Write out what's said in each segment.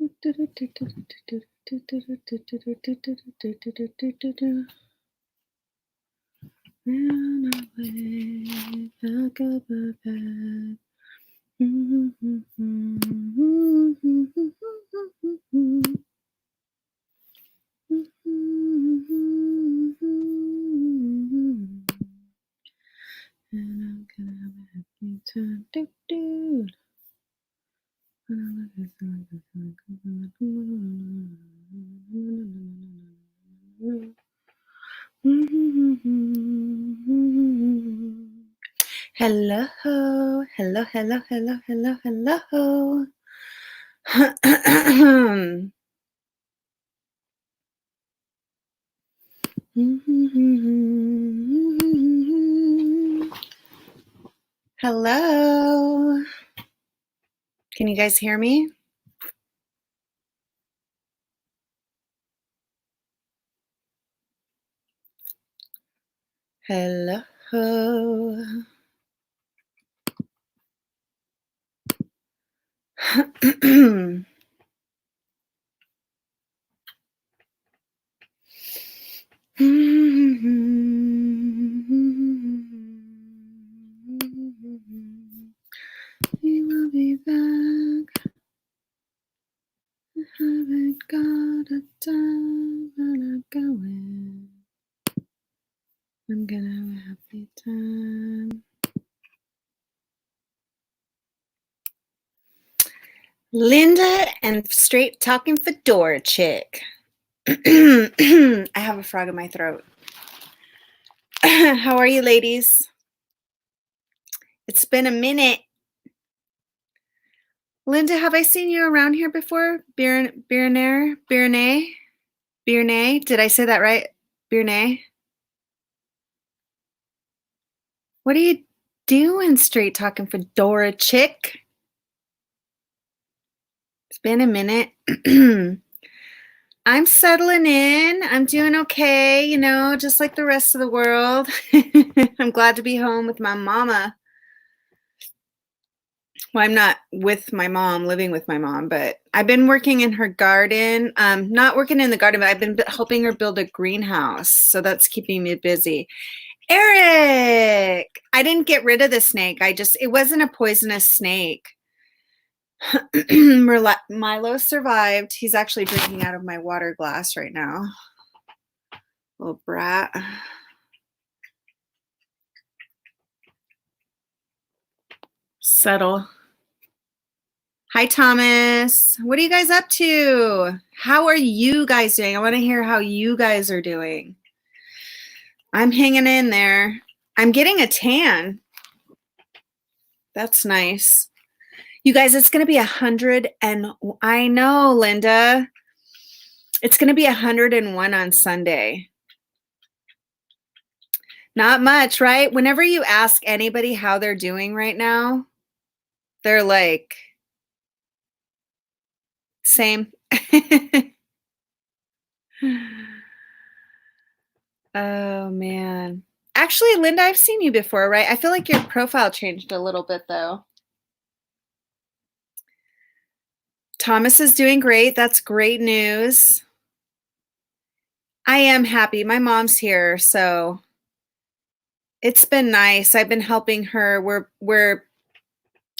I'm gonna have a happy time. Do, do. Hello, hello, hello, hello, hello, hello. Hello. Can you guys hear me? Hello. We will be back. I haven't got a time, but I'm going. I'm gonna have a happy time. Linda and Straight Talking Fedora Chick. I have a frog in my throat. How are you, ladies? It's been a minute. Linda, have I seen you around here before? Birnay? Did I say that right? Birnay? What are you doing, Straight Talking Fedora Chick? It's been a minute. I'm settling in. I'm doing okay, you know, just like the rest of the world. I'm glad to be home with my mama. Well, I'm not with my mom, living with my mom, but I've been working in her garden. Not working in the garden, but I've been helping her build a greenhouse. So that's keeping me busy. Eric, I didn't get rid of the snake. It wasn't a poisonous snake. Milo survived. He's actually drinking out of my water glass right now. Little brat. Settle. Hi, Thomas. What are you guys up to? How are you guys doing? I want to hear how you guys are doing. I'm hanging in there. I'm getting a tan. That's nice. You guys, it's going to be 100 and I know, Linda. It's going to be 101 on Sunday. Not much, right? Whenever you ask anybody how they're doing right now, they're like, same. Oh, man. Actually, Linda, I've seen you before, right? I feel like your profile changed a little bit, though. Thomas is doing great. That's great news. I am happy. My mom's here, so it's been nice. I've been helping her. We're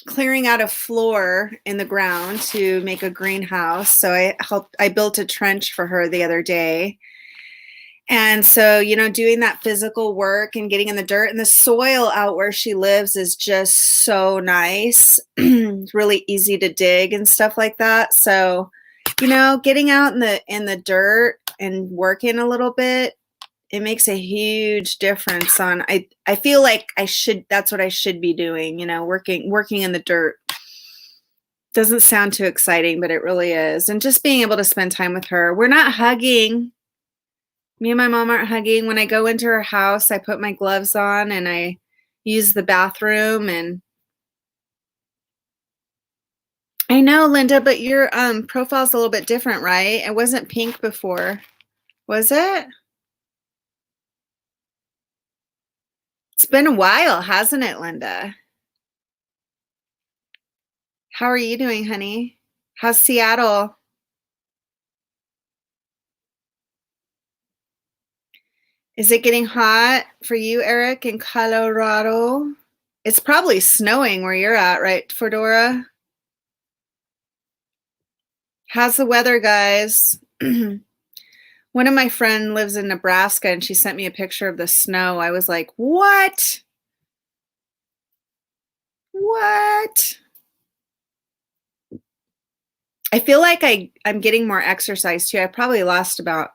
clearing out a floor in the ground to make a greenhouse. So I built a trench for her the other day. And so, you know, doing that physical work and getting in the dirt, and the soil out where she lives is just so nice. It's really easy to dig and stuff like that. So, you know, getting out in the dirt and working a little bit, it makes a huge difference on I feel like that's what I should be doing, you know, working in the dirt. Doesn't sound too exciting, but it really is. And just being able to spend time with her. We're not hugging. Me and my mom aren't hugging. When I go into her house, I put my gloves on and I use the bathroom. And I know, Linda, but your profile's a little bit different, right? It wasn't pink before, was it? It's been a while, hasn't it, Linda? How are you doing, honey? How's Seattle? Is it getting hot for you, Eric, in Colorado? It's probably snowing where you're at, right, Fedora? How's the weather, guys? One of my friends lives in Nebraska and she sent me a picture of the snow. I was like, what? What? I feel like I'm getting more exercise too. I probably lost about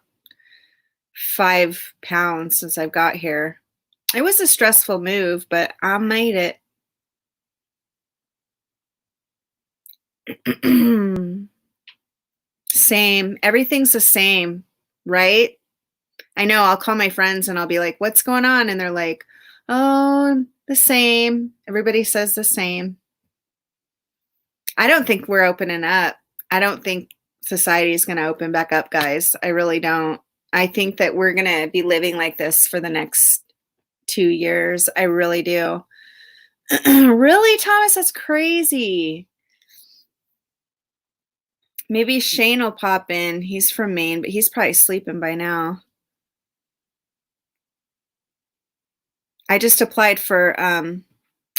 5 pounds since I've got here. It was a stressful move, but I made it. Same. Everything's the same, right? I know I'll call my friends and I'll be like, what's going on? And they're like, oh, the same. Everybody says the same. I don't think we're opening up. I don't think society is going to open back up, guys. I really don't. I think that we're going to be living like this for the next 2 years. I really do. Really, Thomas? That's crazy. Maybe Shane will pop in. He's from Maine, but he's probably sleeping by now. I just applied for,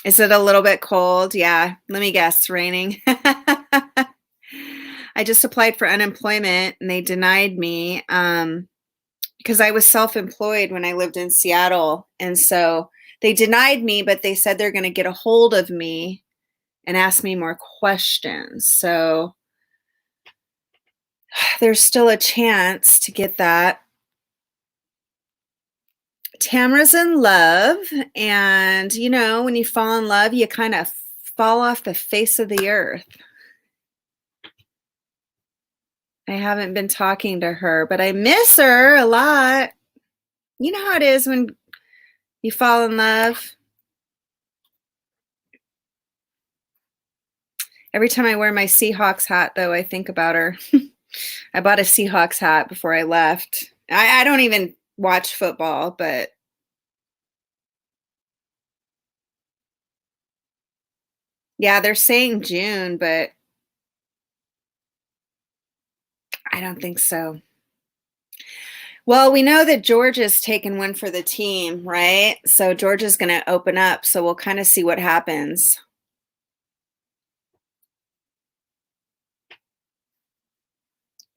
is it a little bit cold? Yeah, let me guess, raining. I just applied for unemployment and they denied me because I was self-employed when I lived in Seattle. And so they denied me, but they said they're going to get a hold of me and ask me more questions. So there's still a chance to get that. Tamara's in love, and you know, when you fall in love, you kind of fall off the face of the earth. I haven't been talking to her, but I miss her a lot. You know how it is when you fall in love. Every time I wear my Seahawks hat, though, I think about her. I bought a Seahawks hat before I left. I don't even watch football, but yeah, they're saying June, but I don't think so. Well, we know that Georgia's taken one for the team, right? So Georgia's going to open up, so we'll kind of see what happens.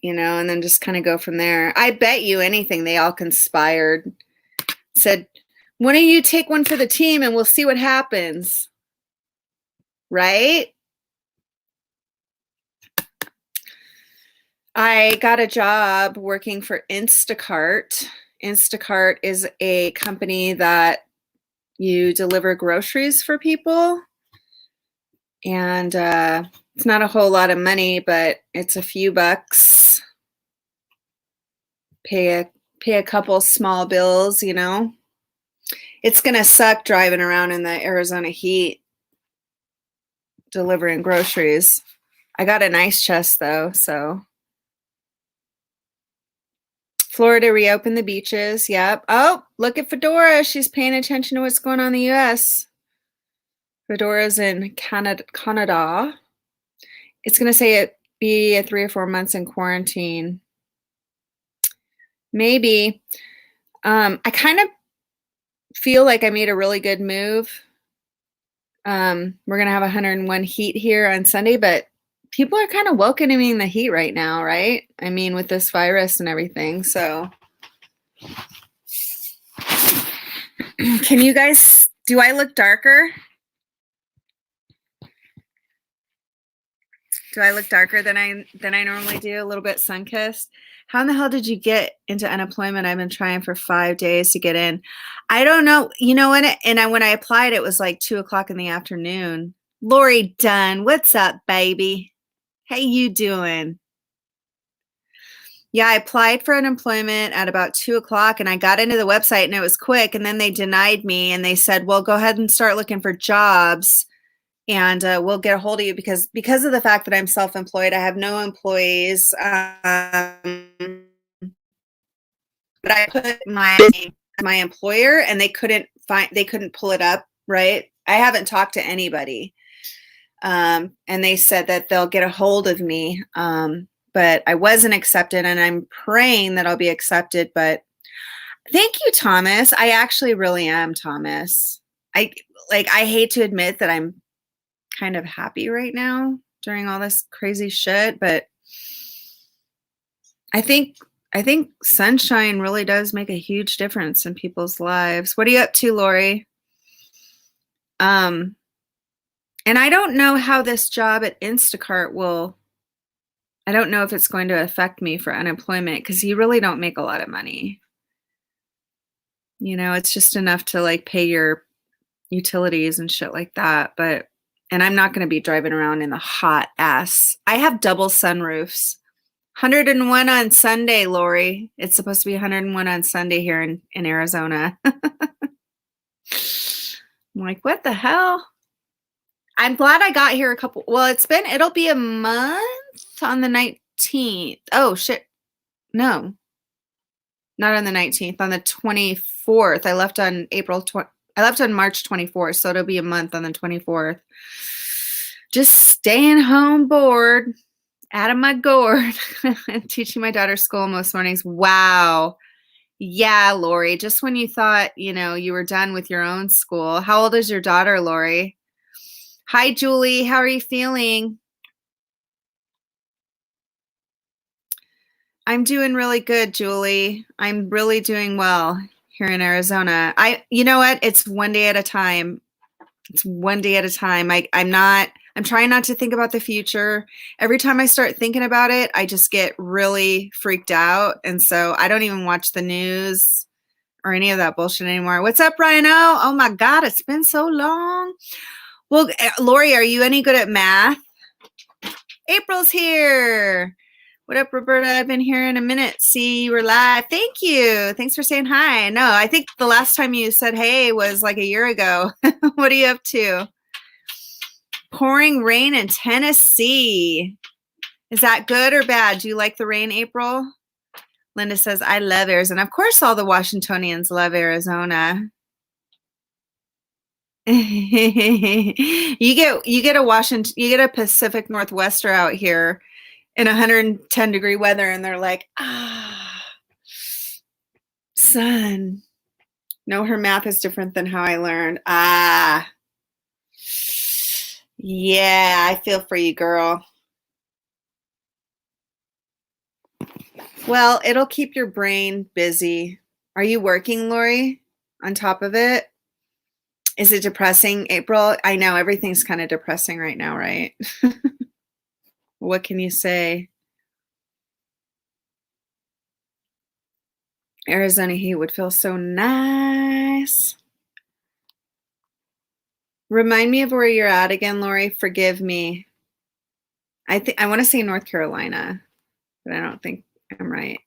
You know, and then just kind of go from there. I bet you anything they all conspired. Said, why don't you take one for the team and we'll see what happens? Right? I got a job working for Instacart. Instacart is a company that you deliver groceries for people. And it's not a whole lot of money, but it's a few bucks. Pay a couple small bills, you know. It's going to suck driving around in the Arizona heat delivering groceries. I got an ice chest though, so. Florida reopened the beaches. Yep. Oh, look at Fedora. She's paying attention to what's going on in the US. Fedora's in Canada. It's going to say it be a 3 or 4 months in quarantine. Maybe. I kind of feel like I made a really good move. We're going to have 101 heat here on Sunday, but people are kind of welcoming the heat right now, right? I mean, with this virus and everything. So can you guys, do I look darker? Do I look darker than I normally do? A little bit sun-kissed? How in the hell did you get into unemployment? I've been trying for 5 days to get in. I don't know. You know what? And when I applied, it was like 2:00 in the afternoon. Lori Dunn, what's up, baby? How you doing? Yeah, I applied for unemployment at about 2:00 and I got into the website and it was quick. And then they denied me and they said, well, go ahead and start looking for jobs. And we'll get a hold of you because of the fact that I'm self-employed, I have no employees. But I put my employer and they couldn't pull it up, right? I haven't talked to anybody. And they said that they'll get a hold of me. But I wasn't accepted and I'm praying that I'll be accepted. But Thank you, Thomas. I actually really am, Thomas. I I hate to admit that I'm kind of happy right now during all this crazy shit, but I think I think sunshine really does make a huge difference in people's lives. What are you up to, Lori? Um, and I don't know how this job at Instacart will, I don't know if it's going to affect me for unemployment because you really don't make a lot of money. You know, it's just enough to like pay your utilities and shit like that. But, and I'm not going to be driving around in the hot ass. I have double sunroofs. 101 on Sunday, Lori. It's supposed to be 101 on Sunday here in Arizona. I'm like, what the hell? I'm glad I got here well, it'll be a month on the 19th. Oh, shit. No, not on the 19th, on the 24th. I left on March 24th, so it'll be a month on the 24th. Just staying home bored, out of my gourd, teaching my daughter school most mornings. Wow. Yeah, Lori, just when you thought, you were done with your own school. How old is your daughter, Lori? Hi, Julie. How are you feeling? I'm doing really good, Julie. I'm really doing well here in Arizona. You know what? It's one day at a time. It's one day at a time. I'm trying not to think about the future. Every time I start thinking about it, I just get really freaked out. And so I don't even watch the news or any of that bullshit anymore. What's up, Ryan? Oh my God, it's been so long. Well, Lori, are you any good at math? April's here. What up, Roberta? I've been here in a minute. See, you were live. Thank you. Thanks for saying hi. No, I think the last time you said hey was like a year ago. What are you up to? Pouring rain in Tennessee. Is that good or bad? Do you like the rain, April? Linda says, I love Arizona. Of course, all the Washingtonians love Arizona. You get a Pacific Northwester out here in 110-degree weather, and they're like, sun. No, her math is different than how I learned. Yeah, I feel for you, girl. Well, it'll keep your brain busy. Are you working, Lori, on top of it? Is it depressing, April? I know everything's kind of depressing right now, right? What can you say? Arizona heat would feel so nice. Remind me of where you're at again, Lori. Forgive me. I want to say North Carolina, but I don't think I'm right.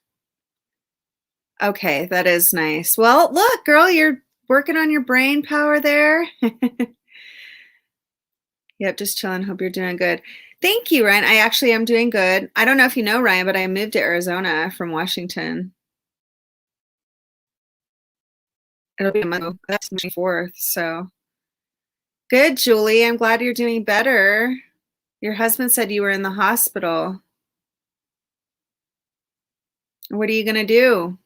Okay, that is nice. Well, look, girl, you're working on your brain power there. Yep, just chilling. Hope you're doing good. Thank you, Ryan. I actually am doing good. I don't know if you know, Ryan, but I moved to Arizona from Washington. It'll be a month. That's the 24th. So good, Julie. I'm glad you're doing better. Your husband said you were in the hospital. What are you going to do?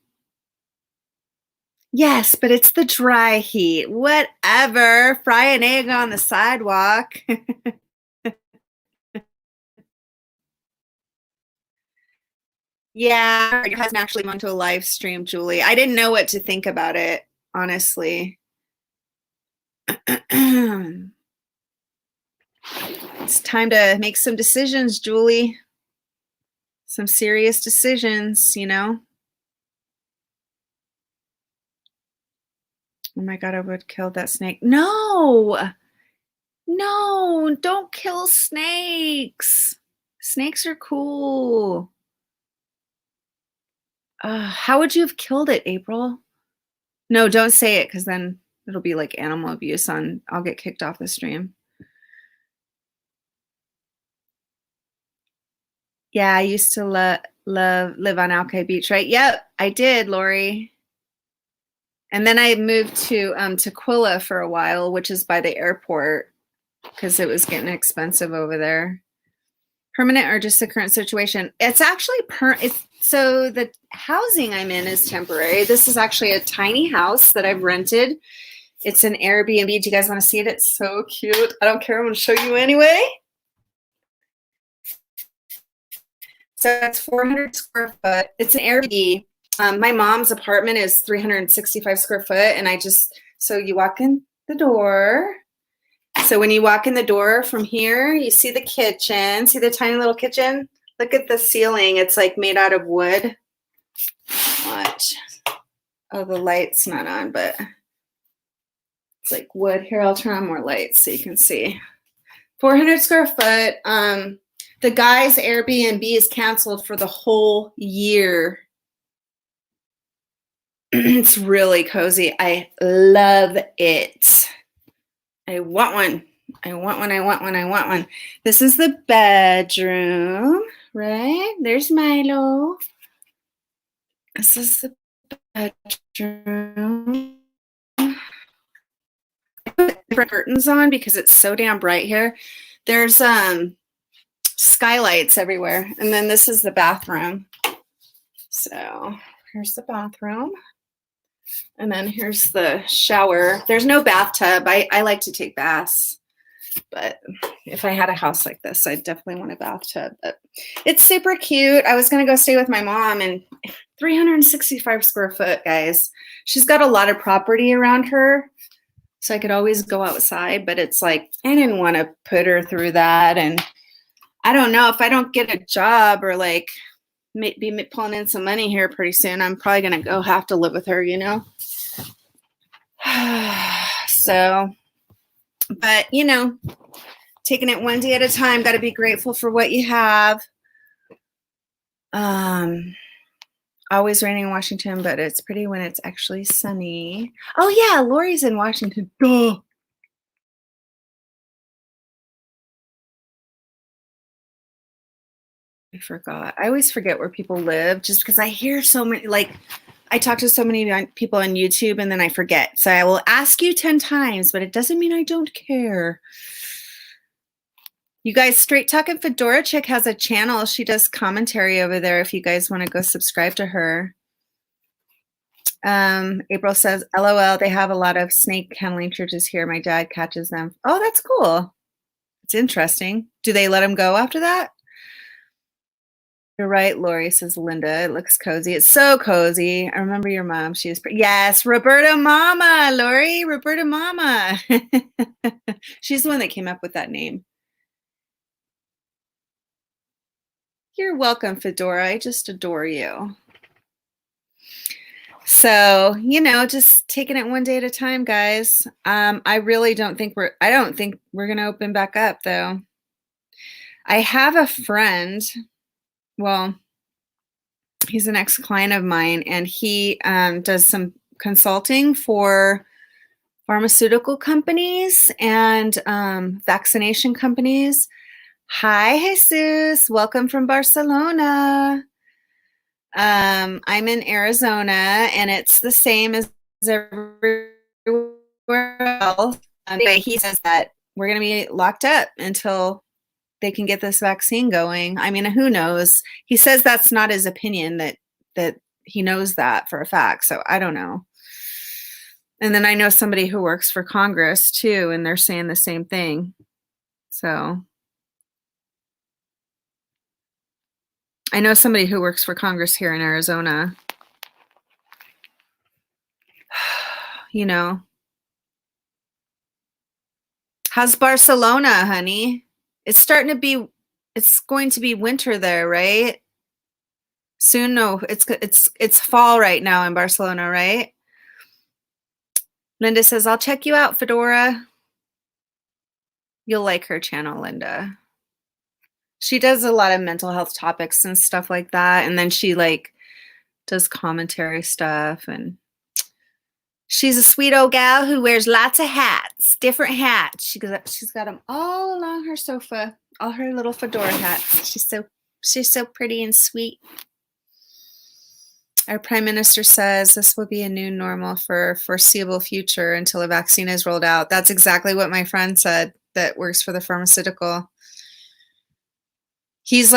Yes, but it's the dry heat. Whatever. Fry an egg on the sidewalk. Yeah, your husband actually went to a live stream, Julie. I didn't know what to think about it, honestly. It's time to make some decisions, Julie. Some serious decisions, Oh my God, I would kill that snake. No, don't kill snakes. Snakes are cool. How would you have killed it, April? No, don't say it because then it'll be like animal abuse I'll get kicked off the stream. Yeah, I used to live on Alki Beach, right? Yep, I did, Lori. And then I moved to Tequila for a while, which is by the airport, because it was getting expensive over there. Permanent or just the current situation? It's actually so the housing I'm in is temporary. This is actually a tiny house that I've rented. It's an Airbnb. Do you guys want to see it? It's so cute. I don't care. I'm going to show you anyway. So it's 400 square foot. It's an Airbnb. My mom's apartment is 365 square foot. And so you walk in the door. So when you walk in the door from here, you see the kitchen. See the tiny little kitchen? Look at the ceiling. It's like made out of wood. Watch. Oh, the light's not on, but it's like wood. Here, I'll turn on more lights so you can see. 400 square foot. The guy's Airbnb is canceled for the whole year. It's really cozy. I love it. I want one. I want one. I want one. I want one. This is the bedroom, right? There's Milo. This is the bedroom. I put different curtains on because it's so damn bright here. There's skylights everywhere. And then this is the bathroom. So here's the bathroom. And then here's the shower. There's no bathtub. I like to take baths. But if I had a house like this, I'd definitely want a bathtub. But it's super cute. I was going to go stay with my mom, and 365 square foot, guys. She's got a lot of property around her, so I could always go outside. But it's like, I didn't want to put her through that. And I don't know, if I don't get a job or like be pulling in some money here pretty soon, I'm probably going to have to live with her, you know? So, but you know, taking it one day at a time, got to be grateful for what you have. Always raining in Washington, but it's pretty when it's actually sunny. Oh yeah, Lori's in Washington. Duh. I forgot. I always forget where people live just because I hear so many, like, I talk to so many people on YouTube and then I forget. So I will ask you 10 times, but it doesn't mean I don't care. You guys, Straight Talking Fedora Chick has a channel. She does commentary over there if you guys want to go subscribe to her. April says, LOL, they have a lot of snake handling churches here. My dad catches them. Oh, that's cool. It's interesting. Do they let them go after that? You're right, Lori, says Linda. It looks cozy. It's so cozy. I remember your mom. She was yes, Roberta Mama, Lori, Roberta Mama. She's the one that came up with that name. You're welcome, Fedora. I just adore you. So, you know, just taking it one day at a time, guys. I really don't think we're going to open back up, though. I have a friend. Well, he's an ex-client of mine, and he does some consulting for pharmaceutical companies and vaccination companies. Hi, Jesus. Welcome from Barcelona. I'm in Arizona, and it's the same as everywhere else. Anyway, he says that we're going to be locked up until they can get this vaccine going. I mean, who knows? He says that's not his opinion, that he knows that for a fact. So I don't know. And then I know somebody who works for Congress too, and they're saying the same thing. So I know somebody who works for Congress here in Arizona. You know. How's Barcelona, honey? It's going to be winter there, right? Soon, no, it's fall right now in Barcelona, right? Linda says, I'll check you out, Fedora. You'll like her channel, Linda. She does a lot of mental health topics and stuff like that. And then she like does commentary stuff, and she's a sweet old gal who wears lots of hats, different hats. She's got them all along her sofa, all her little fedora hats. She's so pretty and sweet. Our prime minister says this will be a new normal for foreseeable future until a vaccine is rolled out. That's exactly what my friend said that works for the pharmaceutical. he's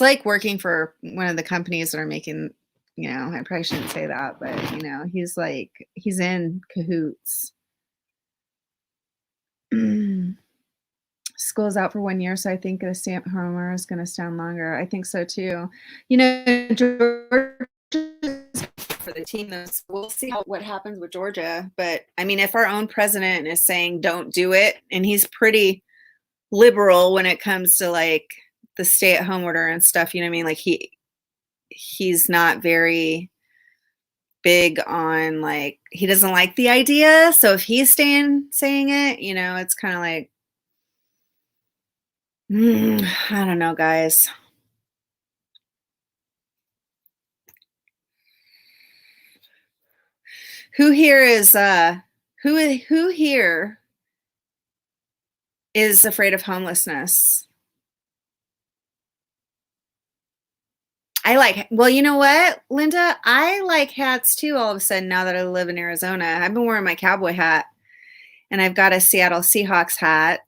like working for one of the companies that are making, I probably shouldn't say that, but he's in cahoots. School's out for 1 year, so I think a stay-at-homer is going to stand longer. I think so too. Georgia's for the team, though. We'll see what happens with Georgia. But I mean, if our own president is saying don't do it, and he's pretty liberal when it comes to like the stay-at-home order and stuff, you know what I mean? Like he's not very big on, like, he doesn't like the idea. So if he's saying it, it's kind of like, I don't know, guys. Who here is who here is afraid of homelessness? Well, you know what, Linda? I like hats too all of a sudden now that I live in Arizona. I've been wearing my cowboy hat, and I've got a Seattle Seahawks hat.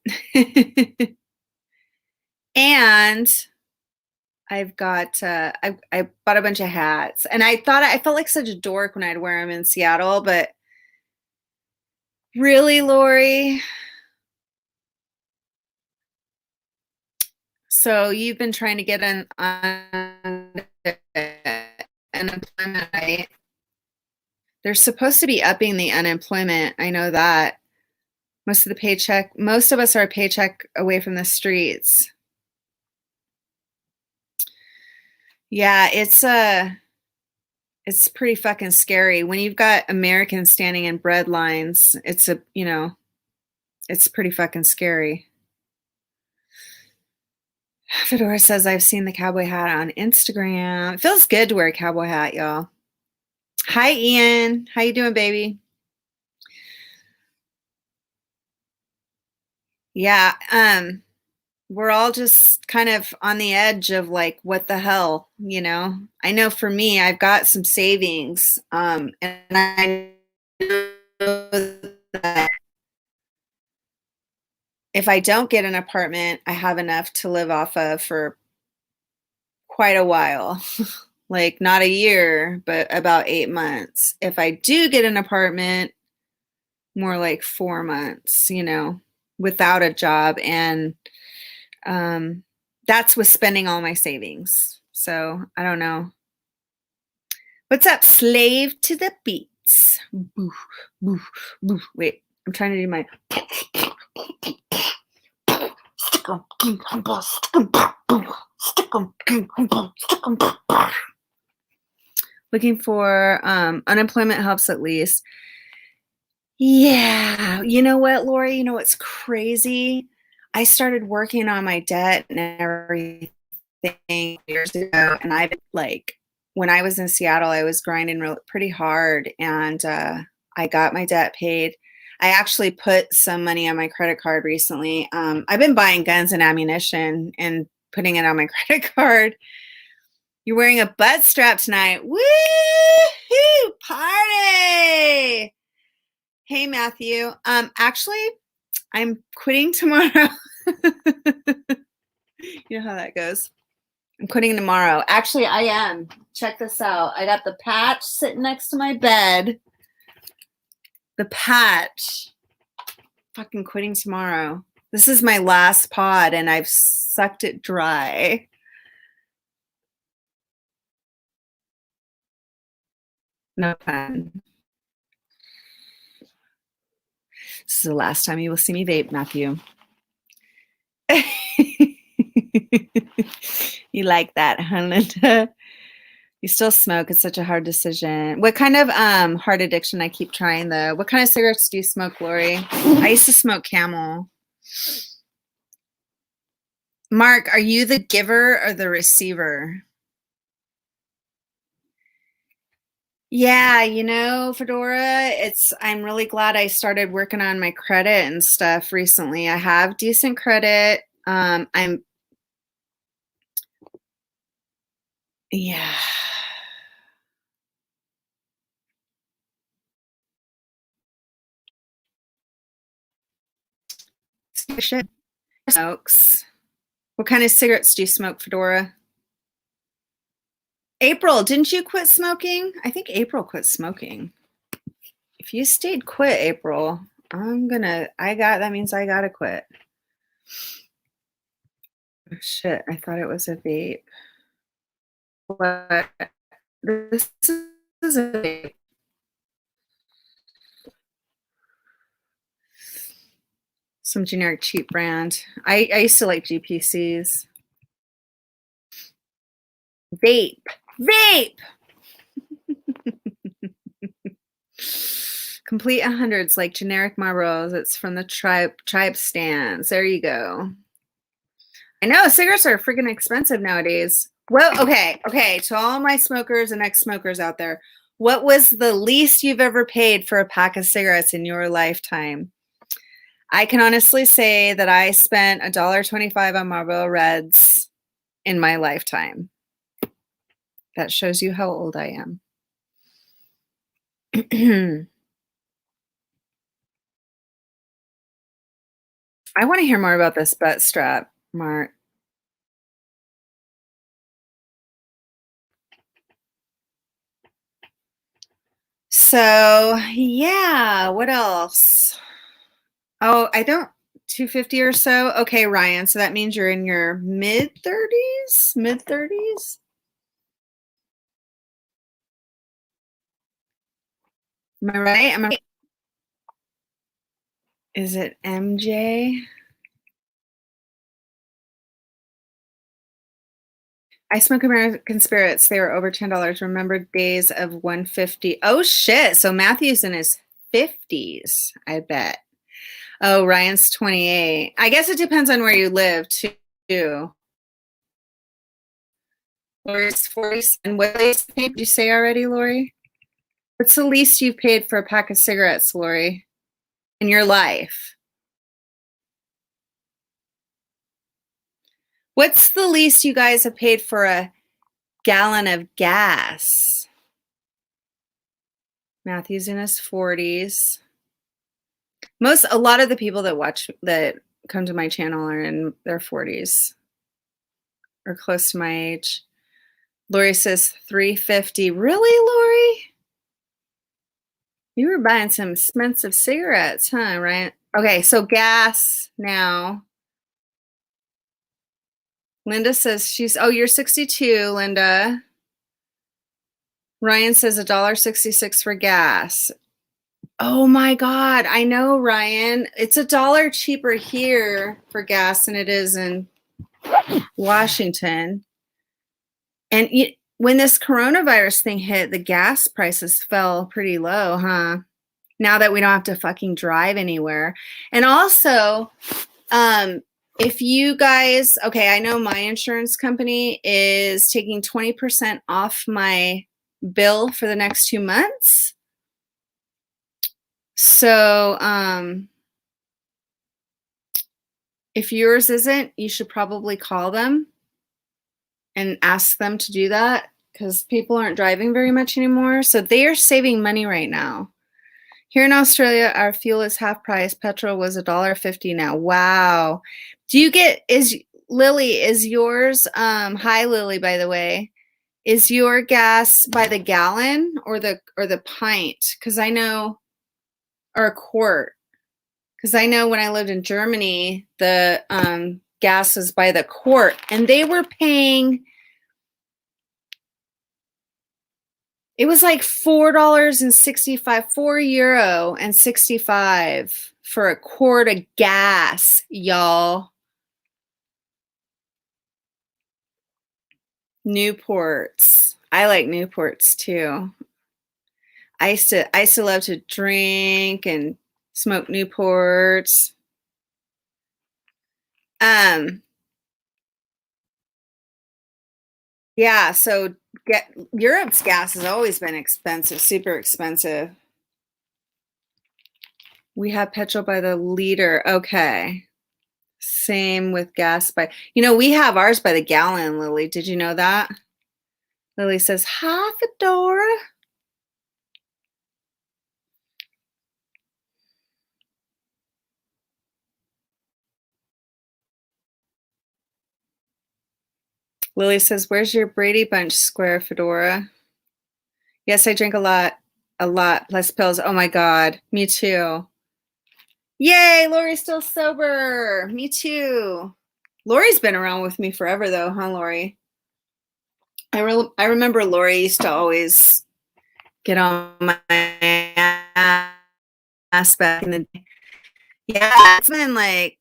And I've got I bought a bunch of hats, and I felt like such a dork when I'd wear them in Seattle, but really, Lori? So you've been trying to get an unemployment, right? They're supposed to be upping the unemployment. I know that. Most of us are a paycheck away from the streets. Yeah, it's pretty fucking scary. When you've got Americans standing in bread lines, it's pretty fucking scary. Fedora says, I've seen the cowboy hat on Instagram. It feels good to wear a cowboy hat, y'all. Hi, Ian. How you doing, baby? Yeah, we're all just kind of on the edge of like, what the hell, I know for me, I've got some savings, and I know that if I don't get an apartment, I have enough to live off of for quite a while. Like not a year, but about 8 months. If I do get an apartment, more like 4 months, without a job. And that's with spending all my savings. So I don't know. What's up, slave to the beats? Boo, boo, boo. Wait, I'm trying to do my looking for unemployment helps at least. Yeah. You know what, Lori? You know what's crazy? I started working on my debt and everything years ago, and I've like, when I was in Seattle, I was grinding pretty hard, and I got my debt paid. I actually put some money on my credit card recently. I've been buying guns and ammunition and putting it on my credit card. You're wearing a butt strap tonight. Woo-hoo! Party! Hey, Matthew. Actually, I'm quitting tomorrow. You know how that goes. I'm quitting tomorrow. Actually, I am. Check this out. I got the patch sitting next to my bed. The patch. Fucking quitting tomorrow. This is my last pod, and I've sucked it dry. No fun. This is the last time you will see me vape, Matthew. You like that, huh, Linda? You still smoke. It's such a hard decision. What kind of hard addiction? I keep trying though. What kind of cigarettes do you smoke, Lori? I used to smoke Camel. Mark, are you the giver or the receiver? Yeah, Fedora, I'm really glad I started working on my credit and stuff recently. I have decent credit. Yeah. Shit. Smokes. What kind of cigarettes do you smoke, Fedora? April, didn't you quit smoking? I think April quit smoking. If you stayed quit, April, that means I gotta quit. Oh, shit, I thought it was a vape. What? This is a vape. Some generic cheap brand. I used to like GPCs. Vape. Vape! Complete 100s like generic Marlboros. It's from the tribe stands. There you go. I know cigarettes are freaking expensive nowadays. Well, okay. To all my smokers and ex-smokers out there, what was the least you've ever paid for a pack of cigarettes in your lifetime? I can honestly say that I spent $1.25 on Marlboro Reds in my lifetime. That shows you how old I am. I want to hear more about this butt strap, Mark. So, yeah, what else? Oh, I don't 250 or so. Okay, Ryan, so that means you're in your mid 30s? Mid 30s? Am I right? Is it MJ? I smoke American Spirits. They were over $10. Remember days of 150. Oh shit. So Matthew's in his 50s, I bet. Oh, Ryan's 28. I guess it depends on where you live too. Lori's 40. And what did you say already, Lori? What's the least you've paid for a pack of cigarettes, Lori, in your life? What's the least you guys have paid for a gallon of gas? Matthew's in his 40s. A lot of the people that come to my channel are in their 40s or close to my age. Lori says 350. Really, Lori? You were buying some expensive cigarettes, huh, right? Okay, so gas now. Linda says you're 62, Linda. Ryan says $1.66 for gas. Oh my God, I know, Ryan. It's $1 cheaper here for gas than it is in Washington. And when this coronavirus thing hit, the gas prices fell pretty low, huh? Now that we don't have to fucking drive anywhere. And also, if you guys, okay, I know my insurance company is taking 20% off my bill for the next 2 months. So, if yours isn't, you should probably call them and ask them to do that because people aren't driving very much anymore. So they are saving money right now. Here in Australia, our fuel is half price. Petrol was $1.50 now. Wow. Lily, is yours, hi Lily, by the way, is your gas by the gallon or the pint? Because I know, or a quart. Because I know when I lived in Germany, the gas was by the quart, and they were paying. It was like €4.65, €4.65 for a quart of gas, y'all. Newports. I like Newports too. I used to love to drink and smoke Newports. Yeah, so Europe's gas has always been expensive, super expensive. We have petrol by the liter. Okay. Same with gas we have ours by the gallon, Lily. Did you know that? Lily says, hi, Fedora. Lily says, where's your Brady Bunch square, Fedora? Yes, I drink a lot, less pills. Oh my God, me too. Yay, Lori's still sober. Me too. Lori's been around with me forever though, huh, Lori? I remember Lori used to always get on my ass back in the day. Yeah, it's been like,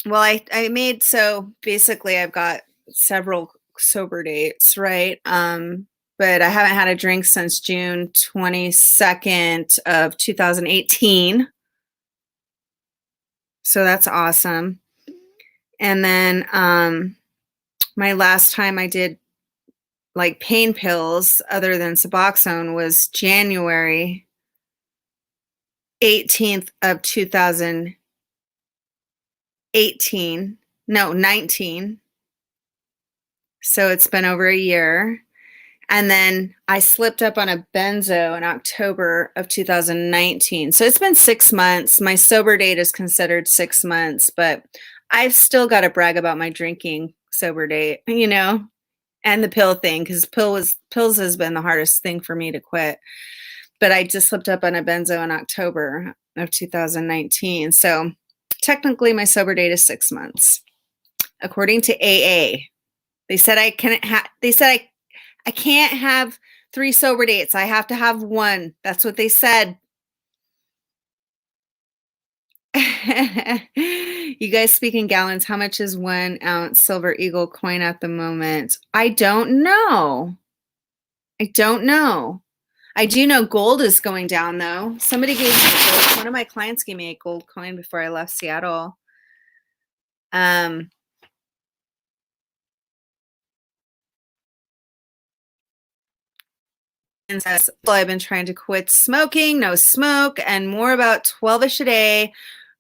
well, I made, so basically I've got several sober dates, right? But I haven't had a drink since June 22nd of 2018. So that's awesome. And then my last time I did like pain pills other than Suboxone was January 18th of 2018. No, 19. So it's been over a year. And then I slipped up on a benzo in October of 2019. So it's been 6 months. My sober date is considered 6 months, but I've still got to brag about my drinking sober date, you know, and the pill thing, because pills has been the hardest thing for me to quit. But I just slipped up on a benzo in October of 2019. So technically my sober date is 6 months. According to AA, they said I can't have 3 sober dates. I have to have 1. That's what they said. You guys speak in gallons. How much is 1 ounce silver eagle coin at the moment? I don't know. I do know gold is going down though. Somebody gave me a gold. One of my clients gave me a gold coin before I left Seattle. And says, well, I've been trying to quit smoking, no smoke, and more about 12-ish a day.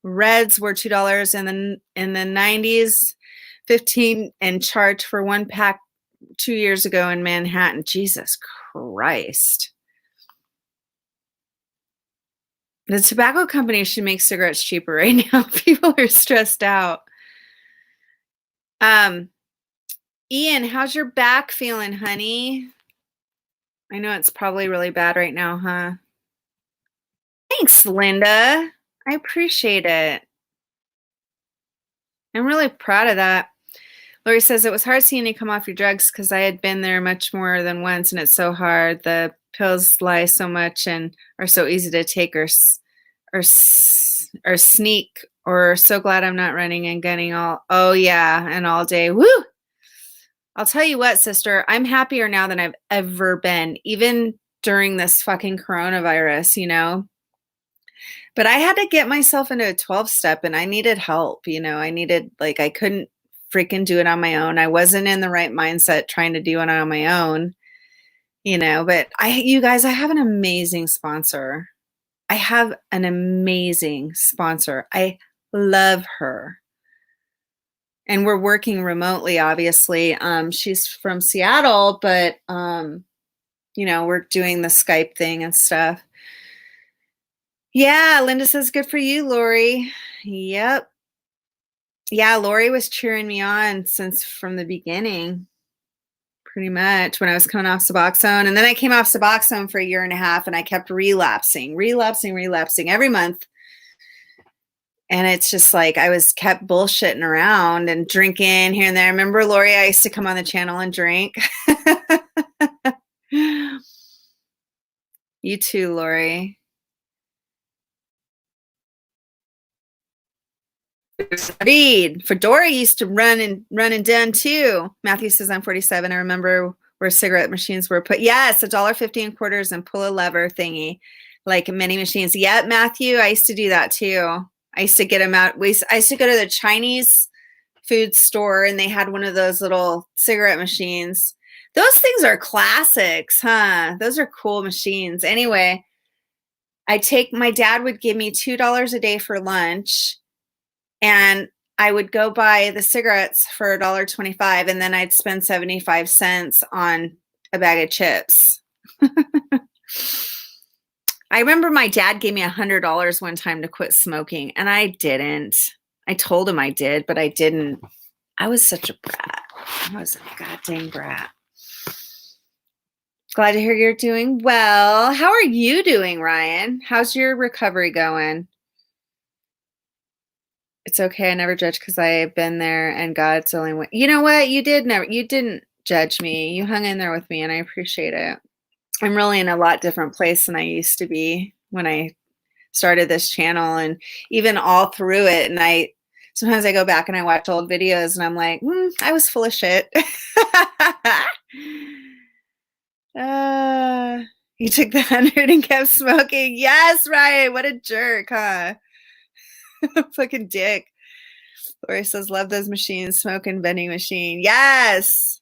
Reds were $2 in the 90s, 15 and charged for 1 pack 2 years ago in Manhattan. Jesus Christ. The tobacco company should make cigarettes cheaper right now. People are stressed out. Ian, how's your back feeling, honey? I know it's probably really bad right now, huh? Thanks, Linda. I appreciate it. I'm really proud of that. Lori says, it was hard seeing you come off your drugs because I had been there much more than once, and it's so hard. The pills lie so much and are so easy to take or sneak, or so glad I'm not running and gunning all, oh yeah, and all day. Woo! I'll tell you what, sister, I'm happier now than I've ever been, even during this fucking coronavirus, you know? But I had to get myself into a 12-step and I needed help, you know? I couldn't freaking do it on my own. I wasn't in the right mindset trying to do it on my own, you know? But you guys, I have an amazing sponsor. I love her. And we're working remotely, obviously. She's from Seattle, but, you know, we're doing the Skype thing and stuff. Yeah, Linda says, good for you, Lori. Yep. Yeah, Lori was cheering me on from the beginning, pretty much, when I was coming off Suboxone. And then I came off Suboxone for 1.5 years, and I kept relapsing every month. And it's just like I was kept bullshitting around and drinking here and there. Remember, Lori, I used to come on the channel and drink. You too, Lori. Read. Fedora used to run and done too. Matthew says, I'm 47. I remember where cigarette machines were put. Yes, $1.50 in quarters and pull a lever thingy, like many machines. Yeah, Matthew, I used to do that too. I used to get them out. I used to go to the Chinese food store and they had one of those little cigarette machines. Those things are classics, huh? Those are cool machines. Anyway, my dad would give me $2 a day for lunch, and I would go buy the cigarettes for $1.25, and then I'd spend 75 cents on a bag of chips. I remember my dad gave me $100 one time to quit smoking, and I didn't. I told him I did, but I didn't. I was such a brat. I was a goddamn brat. Glad to hear you're doing well. How are you doing, Ryan? How's your recovery going? It's okay. I never judge because I've been there and God's the only way. You know what? You didn't judge me. You hung in there with me and I appreciate it. I'm really in a lot different place than I used to be when I started this channel, and even all through it. And sometimes I go back and I watch old videos and I'm like, I was full of shit. You took the 100 and kept smoking. Yes, Ryan. What a jerk, huh? Fucking dick. Lori says, love those machines, smoking vending machine. Yes.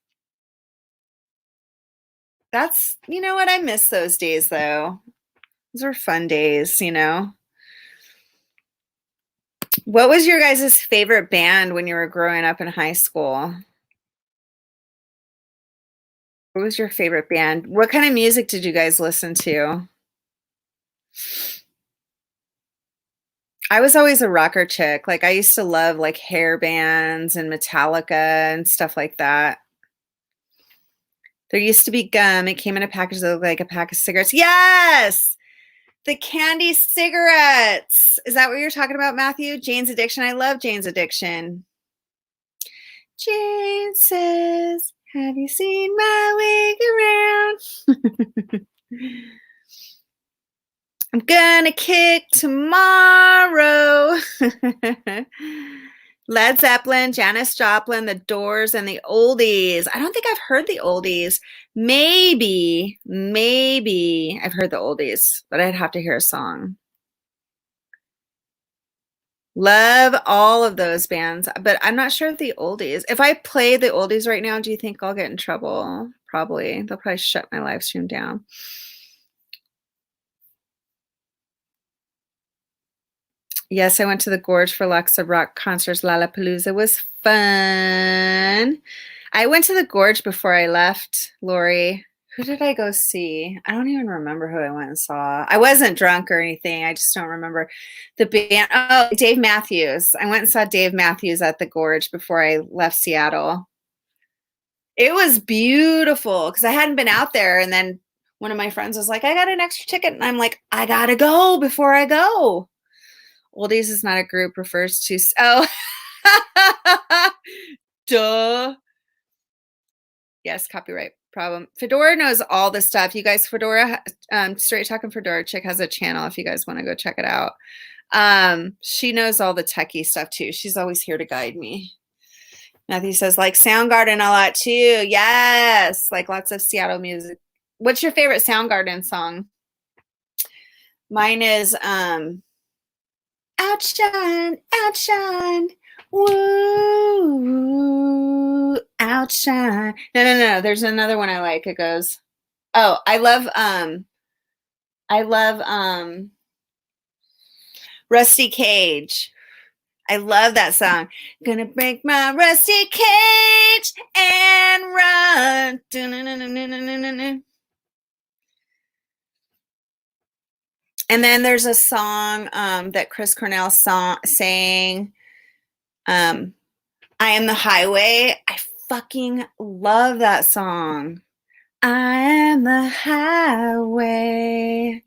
You know what? I miss those days though. Those were fun days, you know. What was your guys' favorite band when you were growing up in high school? What was your favorite band? What kind of music did you guys listen to? I was always a rocker chick. Like I used to love like hair bands and Metallica and stuff like that. There used to be gum. It came in a package that looked like a pack of cigarettes. Yes! The candy cigarettes. Is that what you're talking about, Matthew? Jane's Addiction. I love Jane's Addiction. Jane says, have you seen my wig around? I'm gonna kick tomorrow. Led Zeppelin, Janis Joplin, The Doors, and the oldies. I don't think I've heard the oldies. Maybe I've heard the oldies, but I'd have to hear a song. Love all of those bands, but I'm not sure of the oldies. If I play the oldies right now, do you think I'll get in trouble? Probably. They'll probably shut my live stream down. Yes, I went to the Gorge for lots of rock concerts. Lollapalooza was fun. I went to the Gorge before I left, Lori. Who did I go see? I don't even remember who I went and saw. I wasn't drunk or anything. I just don't remember the band. Oh, Dave Matthews. I went and saw Dave Matthews at the Gorge before I left Seattle. It was beautiful because I hadn't been out there. And then one of my friends was like, I got an extra ticket. And I'm like, I got to go before I go. Oldies is not a group, refers to, oh, duh. Yes, copyright problem. Fedora knows all the stuff. You guys, Fedora, Straight Talking Fedora Chick has a channel if you guys want to go check it out. She knows all the techie stuff too. She's always here to guide me. Matthew says, like Soundgarden a lot too. Yes, like lots of Seattle music. What's your favorite Soundgarden song? Mine is, outshine, outshine, woo, outshine. No. There's another one I like. It goes, oh, I love Rusty Cage. I love that song. Gonna break my rusty cage and run. And then there's a song that Chris Cornell sang, I Am the Highway. I fucking love that song. I am the highway.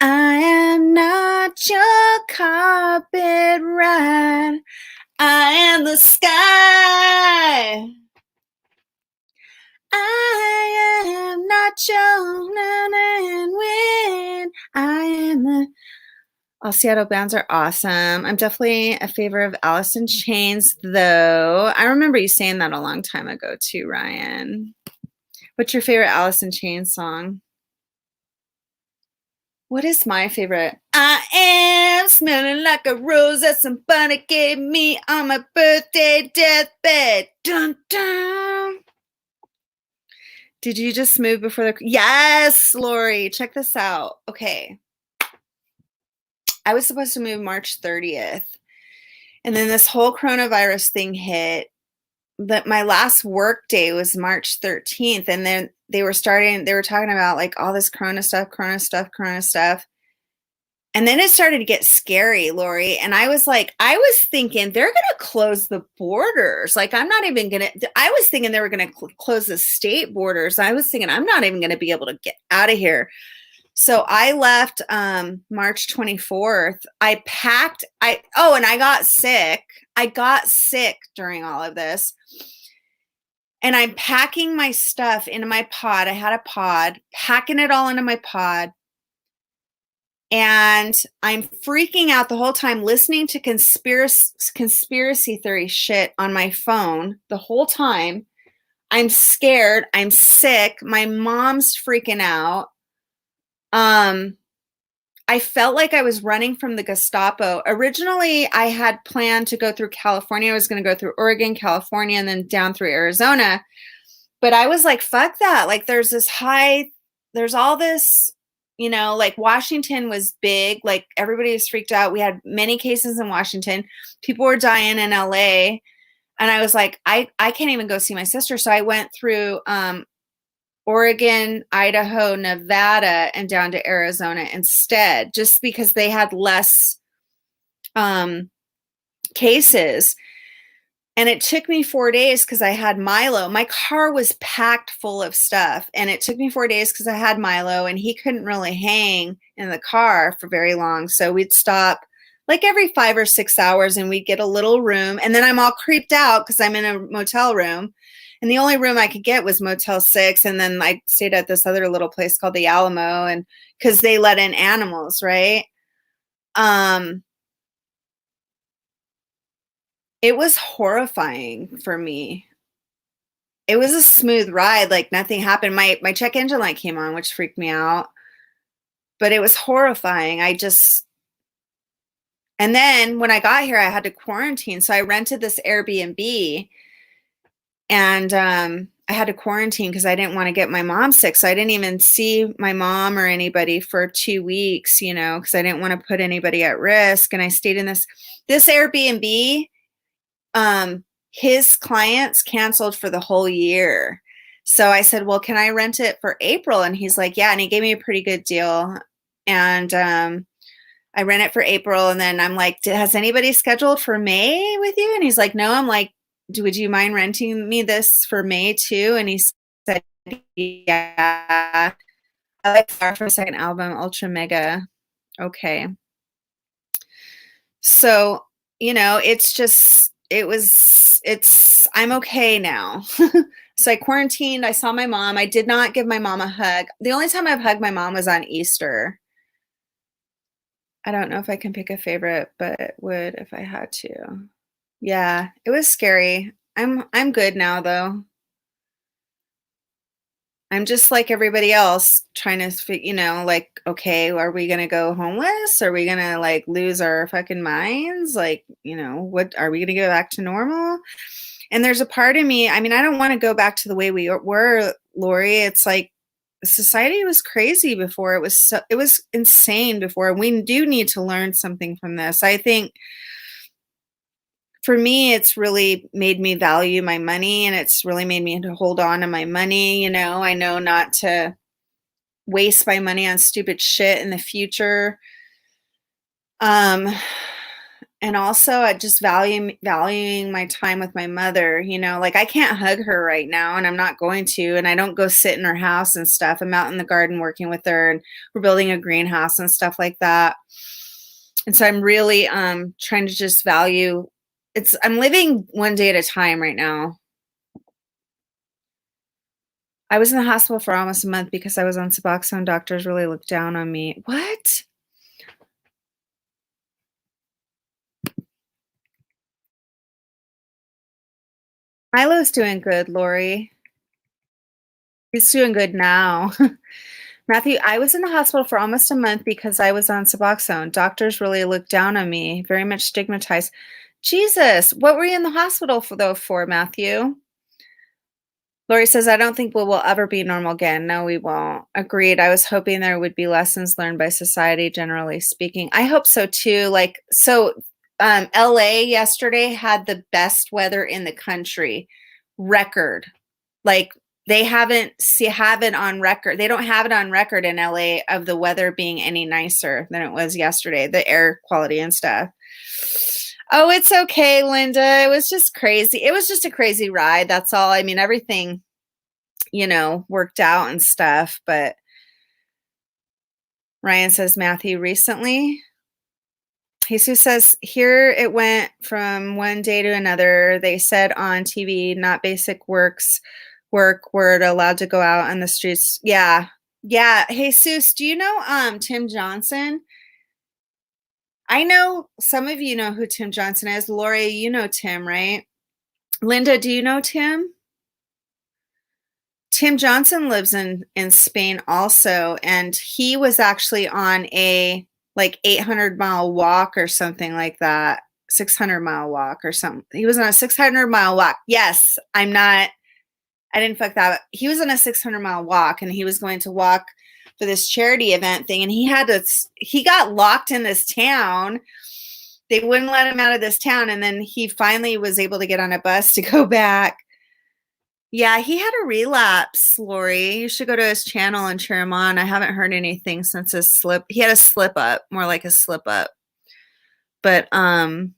I am not your carpet ride. I am the sky. I am not your wind. I am the... All Seattle bands are awesome. I'm definitely a favor of Alice in Chains, though. I remember you saying that a long time ago, too, Ryan. What's your favorite Alice in Chains song? What is my favorite? I am smelling like a rose that somebody gave me on my birthday deathbed. Dun, dun. Did you just move before the... Yes, Lori, check this out. Okay. I was supposed to move March 30th. And then this whole coronavirus thing hit. But my last work day was March 13th. And then they were talking about like all this corona stuff. And then it started to get scary, Lori. And I was like, I was thinking they're going to close the borders. Like, I'm not even going to, I was thinking they were going to close the state borders. I was thinking I'm not even going to be able to get out of here. So I left March 24th. I packed, and I got sick. I got sick during all of this. And I'm packing my stuff into my pod. I had a pod, packing it all into my pod. And I'm freaking out the whole time, listening to conspiracy theory shit on my phone the whole time. I'm scared. I'm sick. My mom's freaking out. I felt like I was running from the Gestapo. Originally, I had planned to go through California. I was going to go through Oregon, California, and then down through Arizona. But I was like, fuck that. Like, there's all this, like Washington was big. Like, everybody was freaked out. We had many cases in Washington. People were dying in LA. And I was like, I can't even go see my sister. So I went through Oregon, Idaho, Nevada, and down to Arizona instead, just because they had less cases. And it took me 4 days because I had Milo. My car was packed full of stuff. And it took me 4 days because I had Milo, and he couldn't really hang in the car for very long. So we'd stop like every 5 or 6 hours, and we'd get a little room. And then I'm all creeped out because I'm in a motel room. And the only room I could get was Motel 6. And then I stayed at this other little place called the Alamo, and because they let in animals, right? It was horrifying for me. It was a smooth ride. Like, nothing happened. My check engine light came on, which freaked me out. But it was horrifying. And then when I got here, I had to quarantine. So I rented this Airbnb, and I had to quarantine because I didn't want to get my mom sick. So I didn't even see my mom or anybody for 2 weeks, because I didn't want to put anybody at risk. And I stayed in this Airbnb. His clients canceled for the whole year. So I said, well, can I rent it for April? And he's like, yeah. And he gave me a pretty good deal. And I rent it for April. And then I'm like, has anybody scheduled for May with you? And he's like, no. I'm like, would you mind renting me this for May too? And he said, yeah. I like Flower for a Second album, Ultra Mega. Okay. So, I'm okay now. So I quarantined. I saw my mom. I did not give my mom a hug. The only time I've hugged my mom was on Easter. I don't know if I can pick a favorite, but would if I had to. Yeah, it was scary. I'm good now though. I'm just like everybody else trying to, like, okay, are we going to go homeless? Are we going to like lose our fucking minds? Like, what are we going to go back to normal? And there's a part of me, I mean, I don't want to go back to the way we were, Lori. It's like society was crazy before. It was insane before. We do need to learn something from this. I think for me, it's really made me value my money, and it's really made me to hold on to my money. I know not to waste my money on stupid shit in the future. And also I just valuing my time with my mother, like I can't hug her right now, and I'm not going to, and I don't go sit in her house and stuff. I'm out in the garden working with her, and we're building a greenhouse and stuff like that. And so I'm really trying to just value I'm living one day at a time right now. I was in the hospital for almost a month because I was on Suboxone. Doctors really looked down on me. What? Milo's doing good, Lori. He's doing good now. Matthew, I was in the hospital for almost a month because I was on Suboxone. Doctors really looked down on me, very much stigmatized. Jesus, what were you in the hospital for, Matthew? Lori says, I don't think we'll ever be normal again. No, we won't. Agreed. I was hoping there would be lessons learned by society, generally speaking. I hope so too. LA yesterday had the best weather in the country. Record. Like, they have it on record. They don't have it on record in LA of the weather being any nicer than it was yesterday, the air quality and stuff. Oh, it's okay, Linda. It was just crazy. It was just a crazy ride. That's all. I mean, everything, worked out and stuff. But Ryan says, Matthew, recently. Jesus says, here it went from one day to another. They said on TV, not basic work, we're allowed to go out on the streets. Yeah. Yeah. Jesus, do you know Tim Johnson? I know some of you know who Tim Johnson is. Lori, you know Tim, right? Linda, do you know Tim? Tim Johnson lives in Spain also, and he was actually on a 800-mile walk or something like that. 600-mile walk or something. He was on a 600-mile walk. Yes, I didn't fuck that up. He was on a 600-mile walk, and he was going to walk for this charity event thing, and he got locked in this town. They wouldn't let him out of this town, and then he finally was able to get on a bus to go back. Yeah, he had a relapse, Lori. You should go to his channel and cheer him on. I haven't heard anything since his slip. He had a slip up, more like a slip up. But I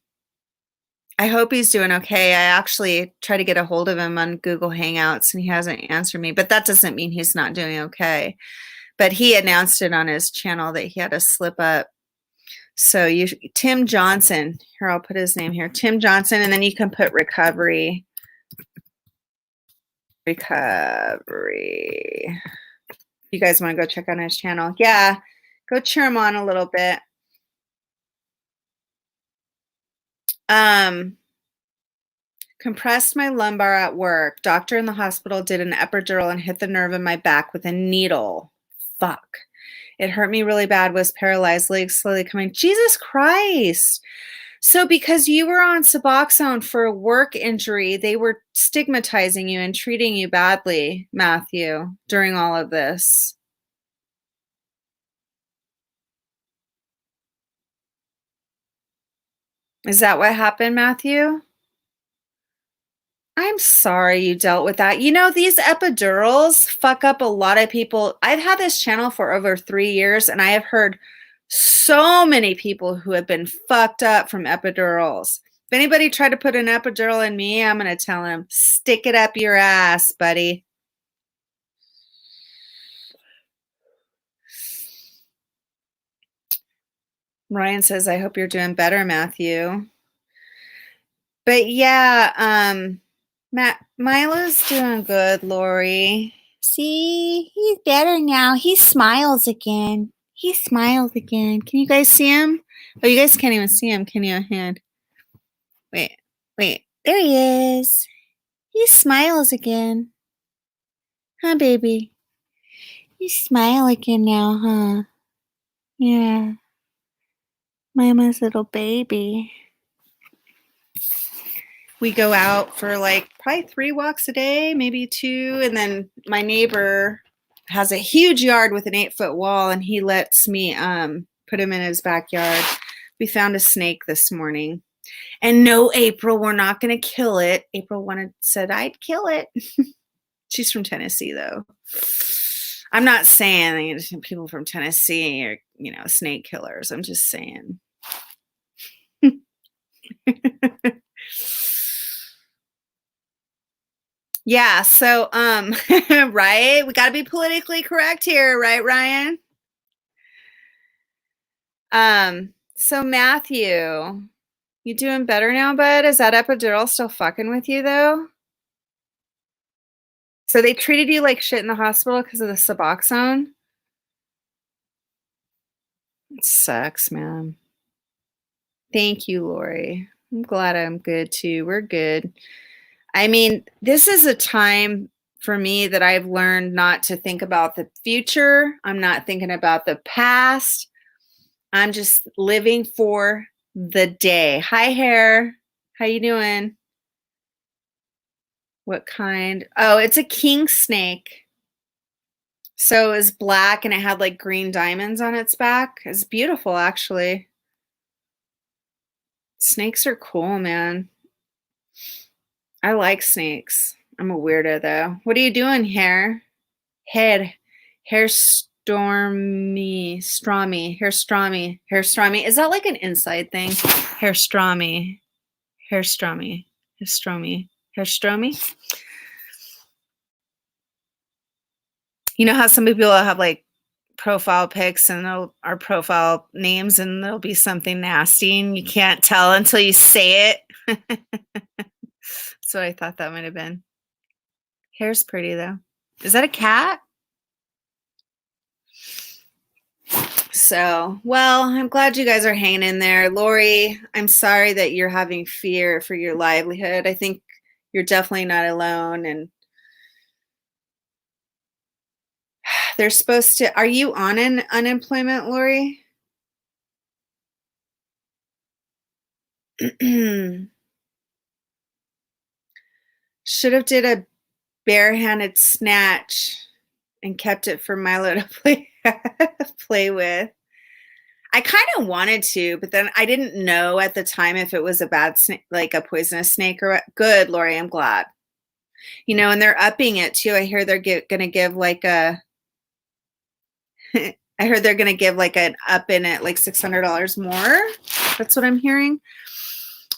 hope he's doing okay. I actually tried to get a hold of him on Google Hangouts and he hasn't answered me, but that doesn't mean he's not doing okay. But he announced it on his channel that he had a slip up. So Tim Johnson, here, I'll put his name here, Tim Johnson, and then you can put recovery. You guys want to go check on his channel? Yeah, go cheer him on a little bit. Compressed my lumbar at work. Doctor in the hospital did an epidural and hit the nerve in my back with a needle. Fuck. It hurt me really bad, was paralyzed, legs slowly coming. Jesus Christ. So because you were on Suboxone for a work injury, they were stigmatizing you and treating you badly, Matthew, during all of this. Is that what happened, Matthew? I'm sorry you dealt with that. These epidurals fuck up a lot of people. I've had this channel for over 3 years, and I have heard so many people who have been fucked up from epidurals. If anybody tried to put an epidural in me, I'm going to tell him, stick it up your ass, buddy. Ryan says, I hope you're doing better, Matthew. But yeah, Milo's doing good, Lori. See, he's better now. He smiles again. He smiles again. Can you guys see him? Oh, you guys can't even see him, can you? Hand. Wait. There he is. He smiles again. Huh, baby? You smile again now, huh? Yeah. Mama's little baby. We go out for probably 3 walks a day, maybe 2. And then my neighbor has a huge yard with an 8-foot wall, and he lets me put him in his backyard. We found a snake this morning. And no, April, we're not going to kill it. April said I'd kill it. She's from Tennessee, though. I'm not saying people from Tennessee are, snake killers. I'm just saying. Yeah, so right? We got to be politically correct here, right, Ryan? So Matthew, you doing better now, bud? Is that epidural still fucking with you though? So they treated you like shit in the hospital because of the Suboxone? It sucks, man. Thank you, Lori. I'm glad I'm good too. We're good. I mean, this is a time for me that I've learned not to think about the future. I'm not thinking about the past. I'm just living for the day. Hi, Hair. How you doing? What kind? Oh, it's a king snake. So it was black and it had green diamonds on its back. It's beautiful, actually. Snakes are cool, man. I like snakes. I'm a weirdo though. What are you doing here? Hair hair stromy. Is that like an inside thing? Hair stromy, hair stromy, hair stromy, hair stromy. You know how some people have like profile pics and our profile names and there'll be something nasty and you can't tell until you say it. That's what I thought that might have been. Hair's pretty though. Is that a cat? So, well, I'm glad you guys are hanging in there. Lori, I'm sorry that you're having fear for your livelihood. I think you're definitely not alone. And they're supposed to, are you on an unemployment, Lori? Should have did a barehanded snatch and kept it for Milo to play with. I kind of wanted to, but then I didn't know at the time if it was a bad snake, like a poisonous snake or what. Good, Lori, I'm glad. You know, and they're upping it too. I hear they're going to give like a I heard they're going to give like an up in it like $600 more. That's what I'm hearing.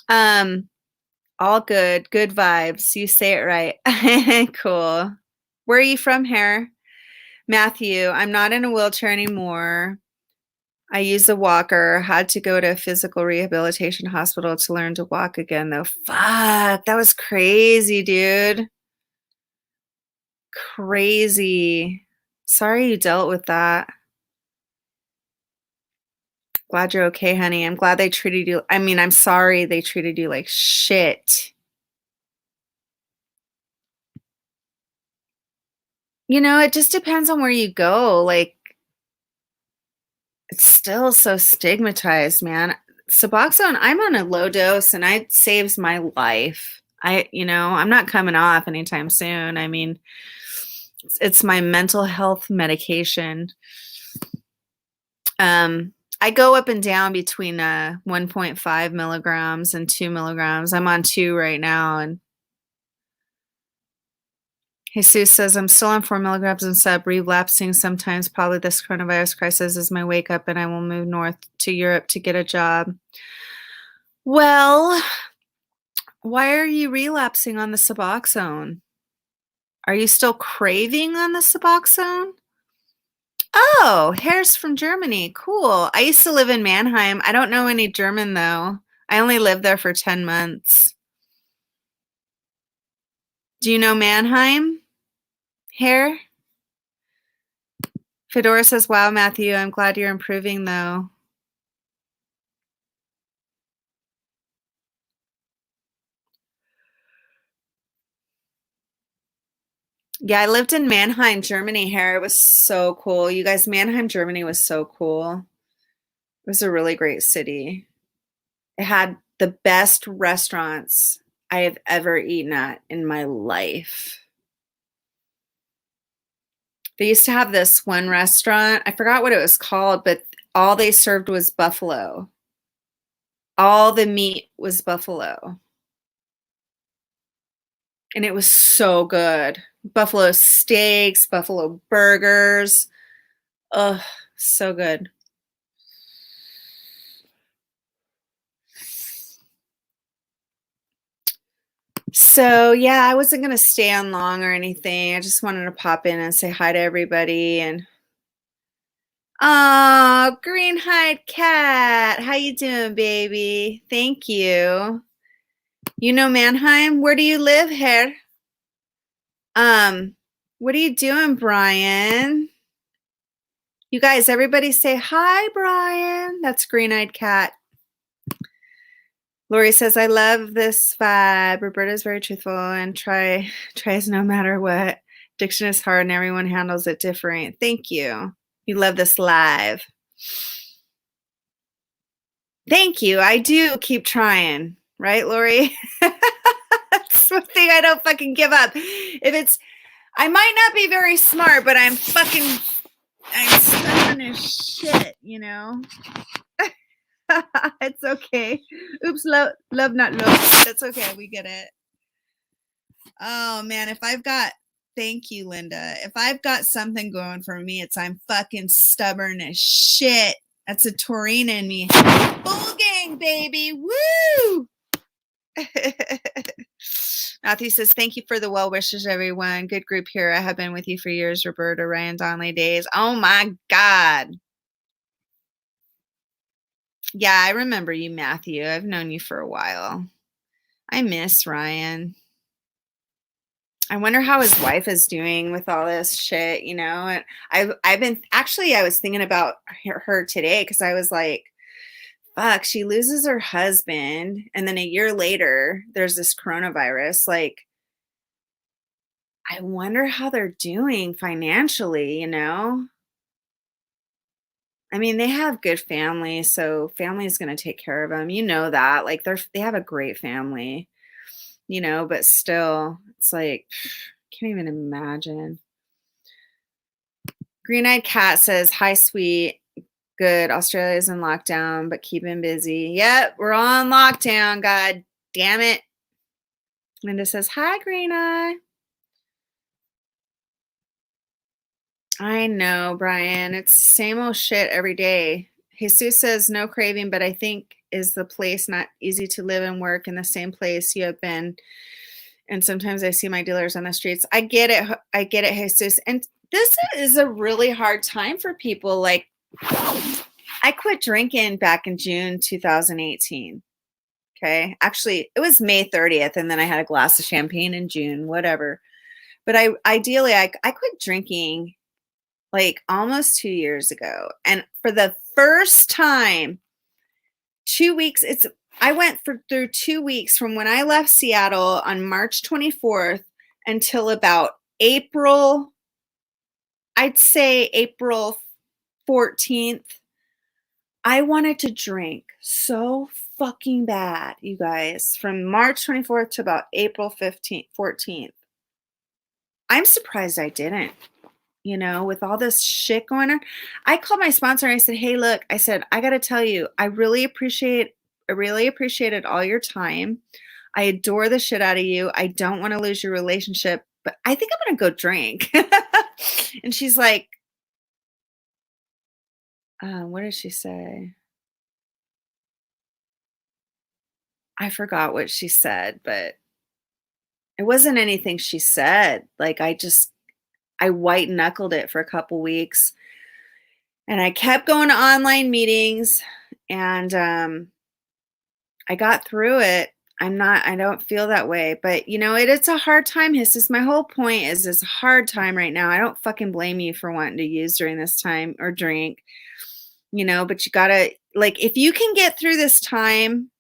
All good vibes. You say it right. Cool. Where are you from, Hair? Matthew, I'm not in a wheelchair anymore. I use a walker. Had to go to a physical rehabilitation hospital to learn to walk again, though. Fuck, that was crazy, dude. Crazy. Sorry you dealt with that. Glad you're okay, honey. I'm glad they treated you. I mean, I'm sorry they treated you like shit. You know, it just depends on where you go. Like, it's still so stigmatized, man. Suboxone, I'm on a low dose and it saves my life. I'm not coming off anytime soon. I mean, it's my mental health medication. I go up and down between 1.5 milligrams and 2 milligrams. I'm on 2 right now. And Jesus says, I'm still on 4 milligrams and sub, relapsing sometimes. Probably this coronavirus crisis is my wake up and I will move north to Europe to get a job. Well, why are you relapsing on the Suboxone? Are you still craving on the Suboxone? Oh, Hair's from Germany. Cool. I used to live in Mannheim. I don't know any German though. I only lived there for 10 months. Do you know Mannheim? Hair? Fedora says, wow, Matthew, I'm glad you're improving though. Yeah, I lived in Mannheim, Germany, Hair. It was so cool. You guys, Mannheim, Germany was so cool. It was a really great city. It had the best restaurants I have ever eaten at in my life. They used to have this one restaurant. I forgot what it was called, but all they served was buffalo. All the meat was buffalo. And it was so good. Buffalo steaks, buffalo burgers. Ugh, so good. So, yeah, I wasn't going to stay on long or anything. I just wanted to pop in and say hi to everybody. And oh, Greenhide Cat, how you doing, baby? Thank you. You know Mannheim? Where do you live, Hair? What are you doing, Brian? You guys, everybody say hi, Brian. That's Green-Eyed Cat. Lori says, I love this vibe. Roberta's very truthful and tries no matter what. Diction is hard and everyone handles it different. Thank you. You love this live. Thank you. I do keep trying. Right, Lori? That's one thing I don't fucking give up. I might not be very smart, but I'm stubborn as shit, you know? It's okay. Oops, love, not love. That's okay. We get it. Oh man, thank you, Linda. If I've got something going for me, it's I'm fucking stubborn as shit. That's a Taurine in me. Bull gang, baby. Woo! Matthew says, thank you for the well wishes, everyone. Good group here. I have been with you for years, Roberta, Ryan, Donnelly days. Oh my God. Yeah, I remember you, Matthew. I've known you for a while. I miss Ryan. I wonder how his wife is doing with all this shit, you know? And I was thinking about her today because I was like, fuck, she loses her husband. And then a year later, there's this coronavirus. Like, I wonder how they're doing financially, you know? I mean, they have good families, so family is going to take care of them. You know that. Like they have a great family, you know, but still, it's like can't even imagine. Green-eyed cat says, "Hi, sweet. Good. Australia's in lockdown, but keeping busy. Yep, we're on lockdown. God damn it." Linda says, "Hi, Green Eye." I know, Brian. It's same old shit every day. Jesus says, no craving, but I think is the place not easy to live and work in the same place you have been. And sometimes I see my dealers on the streets. I get it. I get it, Jesus. And this is a really hard time for people. Like, I quit drinking back in June 2018. Okay. Actually, it was May 30th, and then I had a glass of champagne in June, whatever. But I quit drinking like almost 2 years ago. And for the first time, 2 weeks, I went through 2 weeks from when I left Seattle on March 24th until about I'd say April 14th. I wanted to drink so fucking bad, you guys, from March 24th to about April 15th, 14th. I'm surprised I didn't. You know, with all this shit going on. I called my sponsor and I said, "Hey, look," I said, "I got to tell you, I really appreciated all your time. I adore the shit out of you. I don't want to lose your relationship, but I think I'm going to go drink." And she's like, what did she say? I forgot what she said, but it wasn't anything she said. Like I white knuckled it for a couple weeks. And I kept going to online meetings, and I got through it. I don't feel that way, but you know, it's a hard time. It's just my whole point is it's a hard time right now. I don't fucking blame you for wanting to use during this time or drink, you know, but you gotta, like, if you can get through this time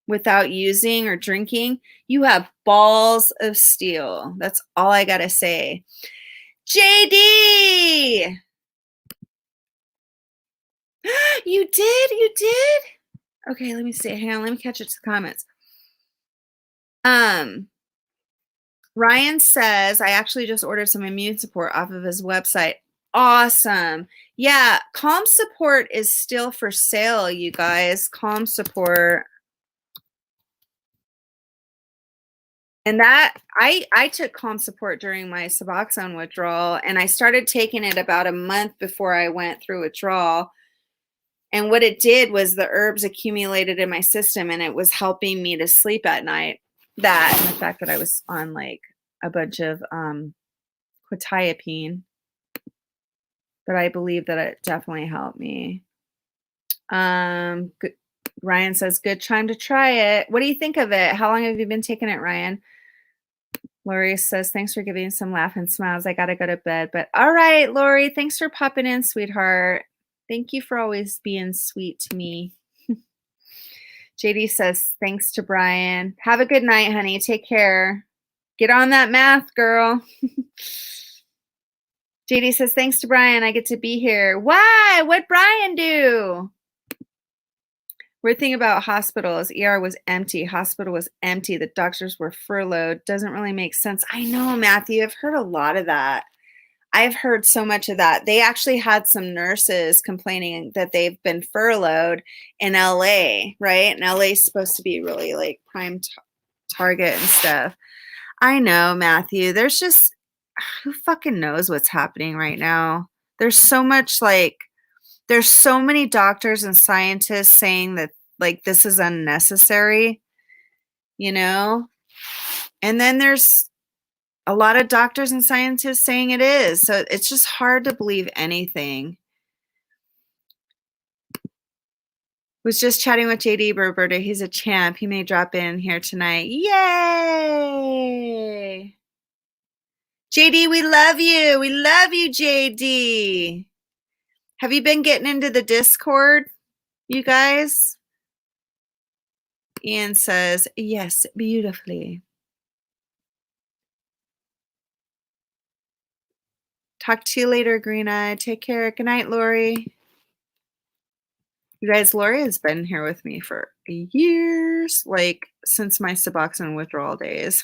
without using or drinking, you have balls of steel. That's all I gotta say. JD! You did? You did? Okay, let me see. Hang on, let me catch it to the comments. Ryan says, I actually just ordered some immune support off of his website. Awesome. Yeah, Calm Support is still for sale, you guys. Calm Support. And that I took Calm Support during my Suboxone withdrawal, and I started taking it about a month before I went through withdrawal. And what it did was the herbs accumulated in my system, and it was helping me to sleep at night. That and the fact that I was on like a bunch of quetiapine, but I believe that it definitely helped me. Good. Ryan says, good time to try it. What do you think of it? How long have you been taking it, Ryan? Lori says, thanks for giving some laugh and smiles. I got to go to bed. But all right, Lori, thanks for popping in, sweetheart. Thank you for always being sweet to me. JD says, thanks to Brian. Have a good night, honey. Take care. Get on that math, girl. JD says, thanks to Brian. I get to be here. Why? What'd Brian do? Weird thing about hospitals, ER was empty. Hospital was empty. The doctors were furloughed. Doesn't really make sense. I know, Matthew. I've heard a lot of that. I've heard so much of that. They actually had some nurses complaining that they've been furloughed in LA, right? And LA is supposed to be really like prime target and stuff. I know, Matthew. There's just who fucking knows what's happening right now. There's so much like there's so many doctors and scientists saying that like this is unnecessary, you know? And then there's a lot of doctors and scientists saying it is. So it's just hard to believe anything. Was just chatting with JD Roberta. He's a champ. He may drop in here tonight. Yay! JD, we love you. We love you, JD. Have you been getting into the Discord, you guys? Ian says, yes, beautifully. Talk to you later, Green Eye. Take care. Good night, Lori. You guys, Lori has been here with me for years, like since my Suboxone withdrawal days.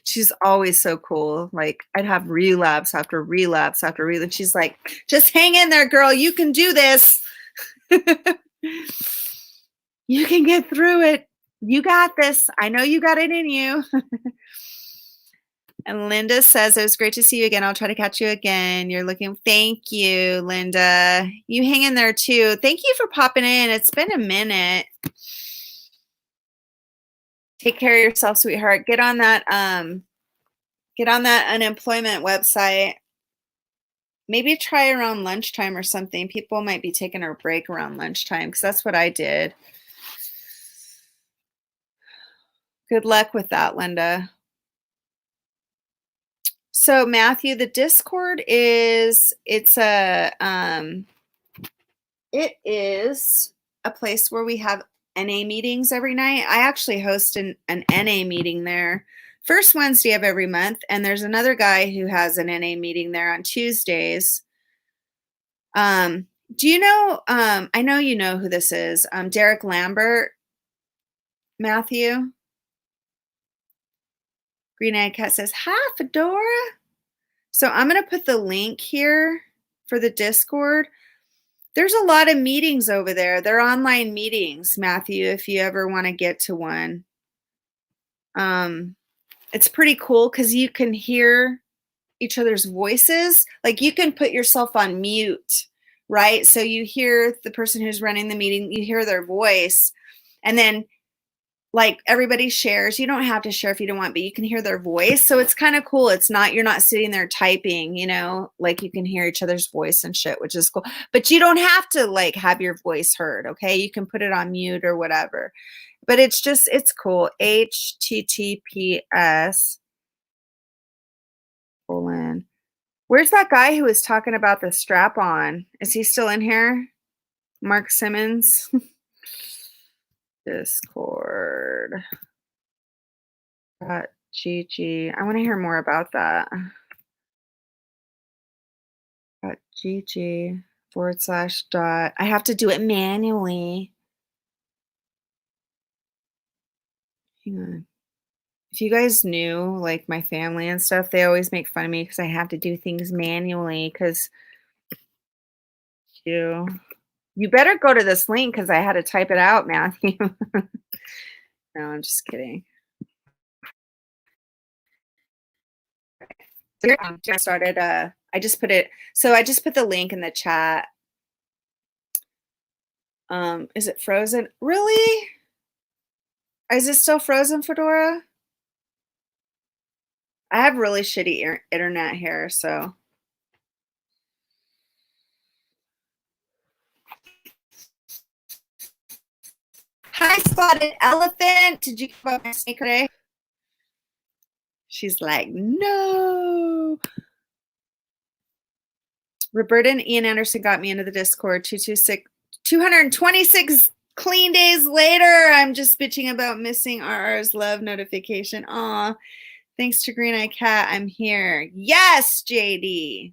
She's always so cool. Like I'd have relapse after relapse after relapse. She's like, just hang in there, girl. You can do this. You can get through it. You got this. I know you got it in you. And Linda says, it was great to see you again. I'll try to catch you again. You're looking, thank you, Linda. You hang in there too. Thank you for popping in. It's been a minute. Take care of yourself, sweetheart. Get on that unemployment website. Maybe try around lunchtime or something. People might be taking a break around lunchtime because that's what I did. Good luck with that, Linda. So Matthew, the Discord is it is a place where we have NA meetings every night. I actually host an NA meeting there first Wednesday of every month, and there's another guy who has an NA meeting there on Tuesdays. Do you know, I know you know who this is, Derek Lambert, Matthew? Green Eyed Cat says, hi, Fedora. So I'm going to put the link here for the Discord. There's a lot of meetings over there. They're online meetings, Matthew, if you ever want to get to one. It's pretty cool because you can hear each other's voices. Like you can put yourself on mute, right? So you hear the person who's running the meeting, you hear their voice, and then like everybody shares. You don't have to share if you don't want, but you can hear their voice. So it's kind of cool. It's not, you're not sitting there typing, you know, like you can hear each other's voice and shit, which is cool. But you don't have to like have your voice heard. Okay. You can put it on mute or whatever. But it's just, it's cool. HTTPS. Where's that guy who was talking about the strap on? Is he still in here? Mark Simmons. Discord. .gg. I want to hear more about that. .gg / dot. I have to do it manually. Hang on. If you guys knew, like my family and stuff, they always make fun of me because I have to do things manually. Because you better go to this link because I had to type it out, Matthew. No, I'm just kidding. I started. I just put it. So I just put the link in the chat. Is it frozen? Really? Is it still frozen, Fedora? I have really shitty internet here, so. Hi, Spotted Elephant. Did you come up my sneaker today? She's like, no. Roberta and Ian Anderson got me into the Discord. 226 clean days later. I'm just bitching about missing RR's love notification. Aw. Thanks to Green Eye Cat, I'm here. Yes, JD.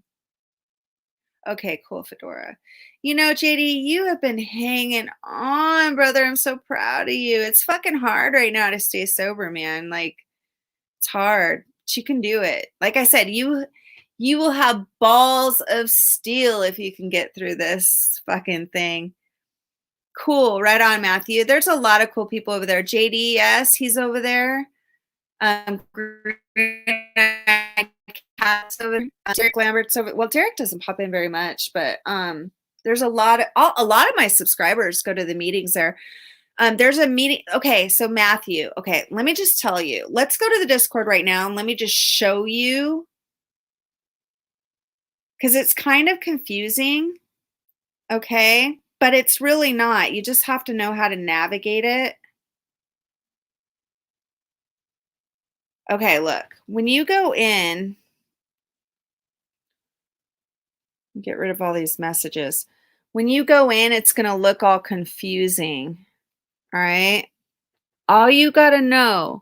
Okay, cool, Fedora. You know, JD, you have been hanging on, brother. I'm so proud of you. It's fucking hard right now to stay sober, man. Like, it's hard. But you can do it. Like I said, you will have balls of steel if you can get through this fucking thing. Cool. Right on, Matthew. There's a lot of cool people over there. JD, yes, he's over there. Cat's over Derek Lambert's over. Well, Derek doesn't pop in very much, but there's a lot of my subscribers go to the meetings there. There's a meeting. Okay, so Matthew. Okay, let me just tell you. Let's go to the Discord right now and let me just show you, because it's kind of confusing. Okay, but it's really not. You just have to know how to navigate it. Okay, look. When you go in, get rid of all these messages. When you go in, it's going to look all confusing. All right. All you got to know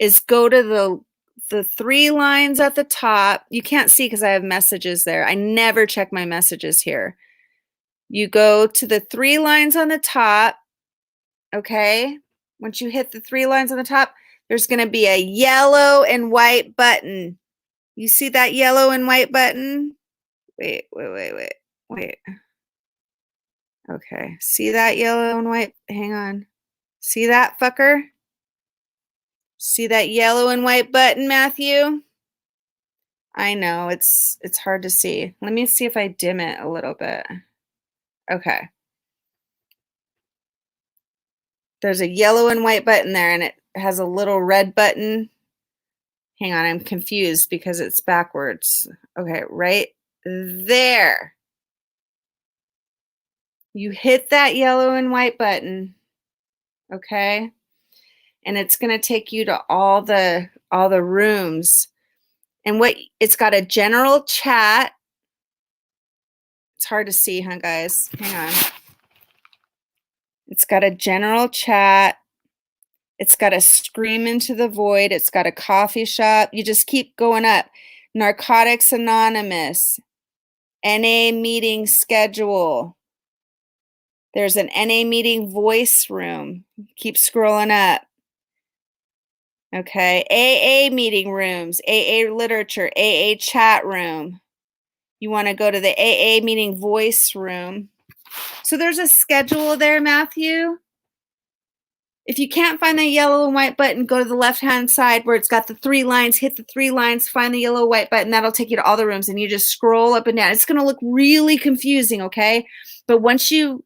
is go to the 3 lines at the top. You can't see because I have messages there. I never check my messages here. You go to the 3 lines on the top. Okay. Once you hit the 3 lines on the top, there's going to be a yellow and white button. You see that yellow and white button? Wait. Okay. See that yellow and white? Hang on. See that fucker? See that yellow and white button, Matthew? I know, it's hard to see. Let me see if I dim it a little bit. Okay. There's a yellow and white button there, and it has a little red button. Hang on, I'm confused because it's backwards. Okay, right there. You hit that yellow and white button, okay? And it's going to take you to all the rooms. And it's got a general chat. It's hard to see, huh, guys? Hang on. It's got a general chat. It's got a scream into the void. It's got a coffee shop. You just keep going up. Narcotics Anonymous. NA meeting schedule. There's an NA meeting voice room. Keep scrolling up. Okay. AA meeting rooms. AA literature. AA chat room. You want to go to the AA meeting voice room. So there's a schedule there, Matthew. If you can't find the yellow and white button, go to the left-hand side where it's got the 3 lines, hit the 3 lines, find the yellow white button. That'll take you to all the rooms, and you just scroll up and down. It's going to look really confusing, okay? But once you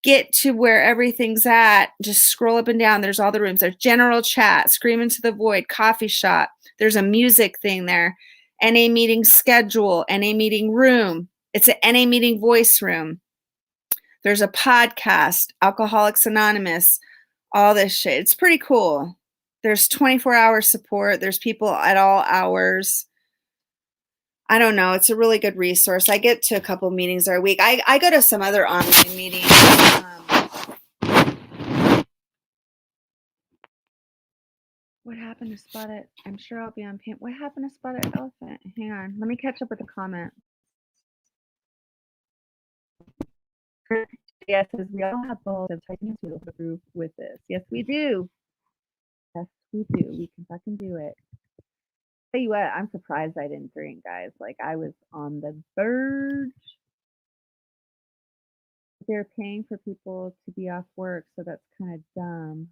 get to where everything's at, just scroll up and down. There's all the rooms. There's general chat, scream into the void, coffee shop. There's a music thing there. NA meeting schedule, NA meeting room. It's an NA meeting voice room. There's a podcast, Alcoholics Anonymous, all this shit. It's pretty cool. There's 24-hour support. There's people at all hours. I don't know. It's a really good resource. I get to a couple meetings a week. I go to some other online meetings. What happened to Spotted? I'm sure I'll be on paint. What happened to Spotted Elephant? Hang on. Let me catch up with the comment. Yes, says we all have balls of typing to approve with this. Yes, we do. Yes, we do. We can fucking do it. Tell you what, I'm surprised I didn't drink, guys. Like, I was on the verge. They're paying for people to be off work, so that's kind of dumb.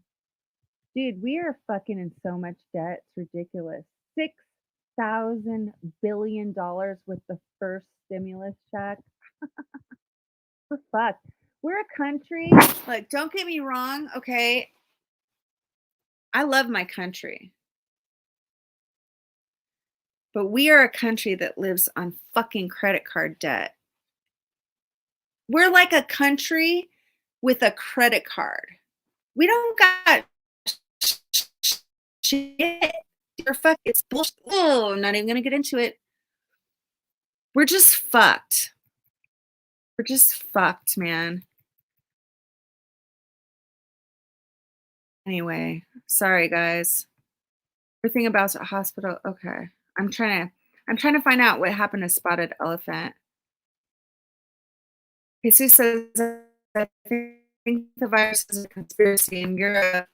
Dude, we are fucking in so much debt. It's ridiculous. $6,000 billion with the first stimulus check. We're fucked. We're a country. Like, don't get me wrong, okay? I love my country. But we are a country that lives on fucking credit card debt. We're like a country with a credit card. We don't got shit. It's bullshit. Oh, I'm not even going to get into it. We're just fucked. We're just fucked, man. Anyway, sorry, guys. Everything about the hospital. Okay. I'm trying to find out what happened to Spotted Elephant. Jesus says, I think the virus is a conspiracy in Europe.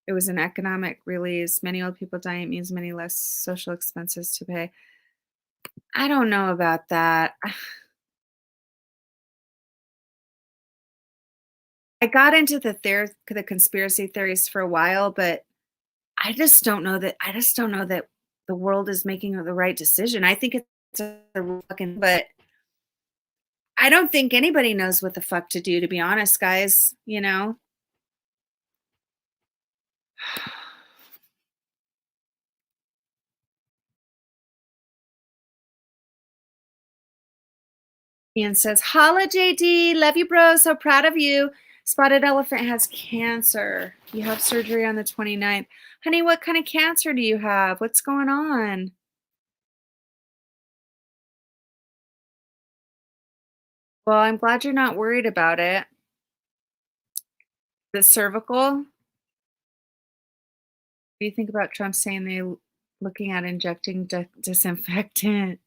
It was an economic release. Many old people dying. It means many less social expenses to pay. I don't know about that. I got into the conspiracy theories for a while, but I just don't know that the world is making the right decision. I think it's a fucking, but I don't think anybody knows what the fuck to do, to be honest, guys, you know? Ian says, "Holla, JD. Love you, bro. So proud of you. Spotted Elephant has cancer. You have surgery on the 29th. Honey, what kind of cancer do you have? What's going on?" Well, I'm glad you're not worried about it. The cervical? What do you think about Trump saying they looking at injecting disinfectant?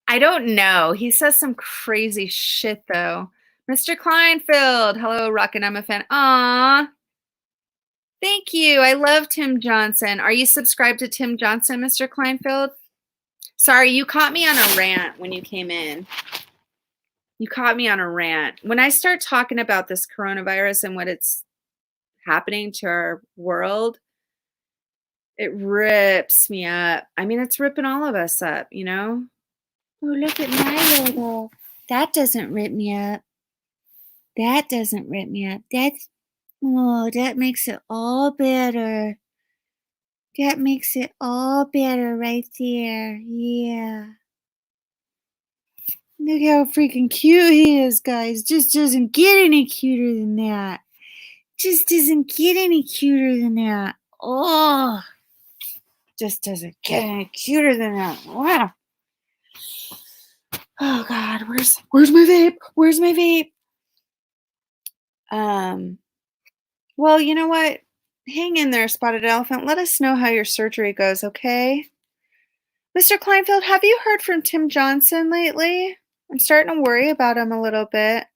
I don't know. He says some crazy shit though. Mr. Kleinfeld. Hello, Rockin'. I'm a fan. Aw. Thank you. I love Tim Johnson. Are you subscribed to Tim Johnson, Mr. Kleinfeld? Sorry, you caught me on a rant when you came in. You caught me on a rant. When I start talking about this coronavirus and what it's happening to our world, it rips me up. I mean, it's ripping all of us up, you know? Oh, look at my logo. That doesn't rip me up. That doesn't rip me up. That makes it all better. That makes it all better right there. Yeah. Look how freaking cute he is, guys. Just doesn't get any cuter than that. Just doesn't get any cuter than that. Oh, just doesn't get any cuter than that. Wow. Oh God, where's my vape? Where's my vape? Well, you know what? Hang in there, Spotted Elephant. Let us know how your surgery goes, okay? Mr. Kleinfeld, have you heard from Tim Johnson lately? I'm starting to worry about him a little bit.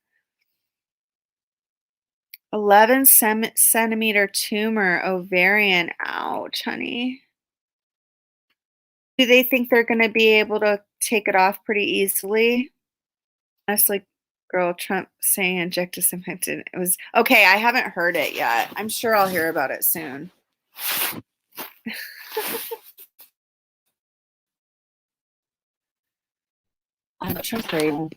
11 centimeter tumor, ovarian. Ouch, honey. Do they think they're going to be able to take it off pretty easily? Honestly, girl, Trump saying inject disinfectant. It was okay. I haven't heard it yet. I'm sure I'll hear about it soon. I'm Trump's crazy.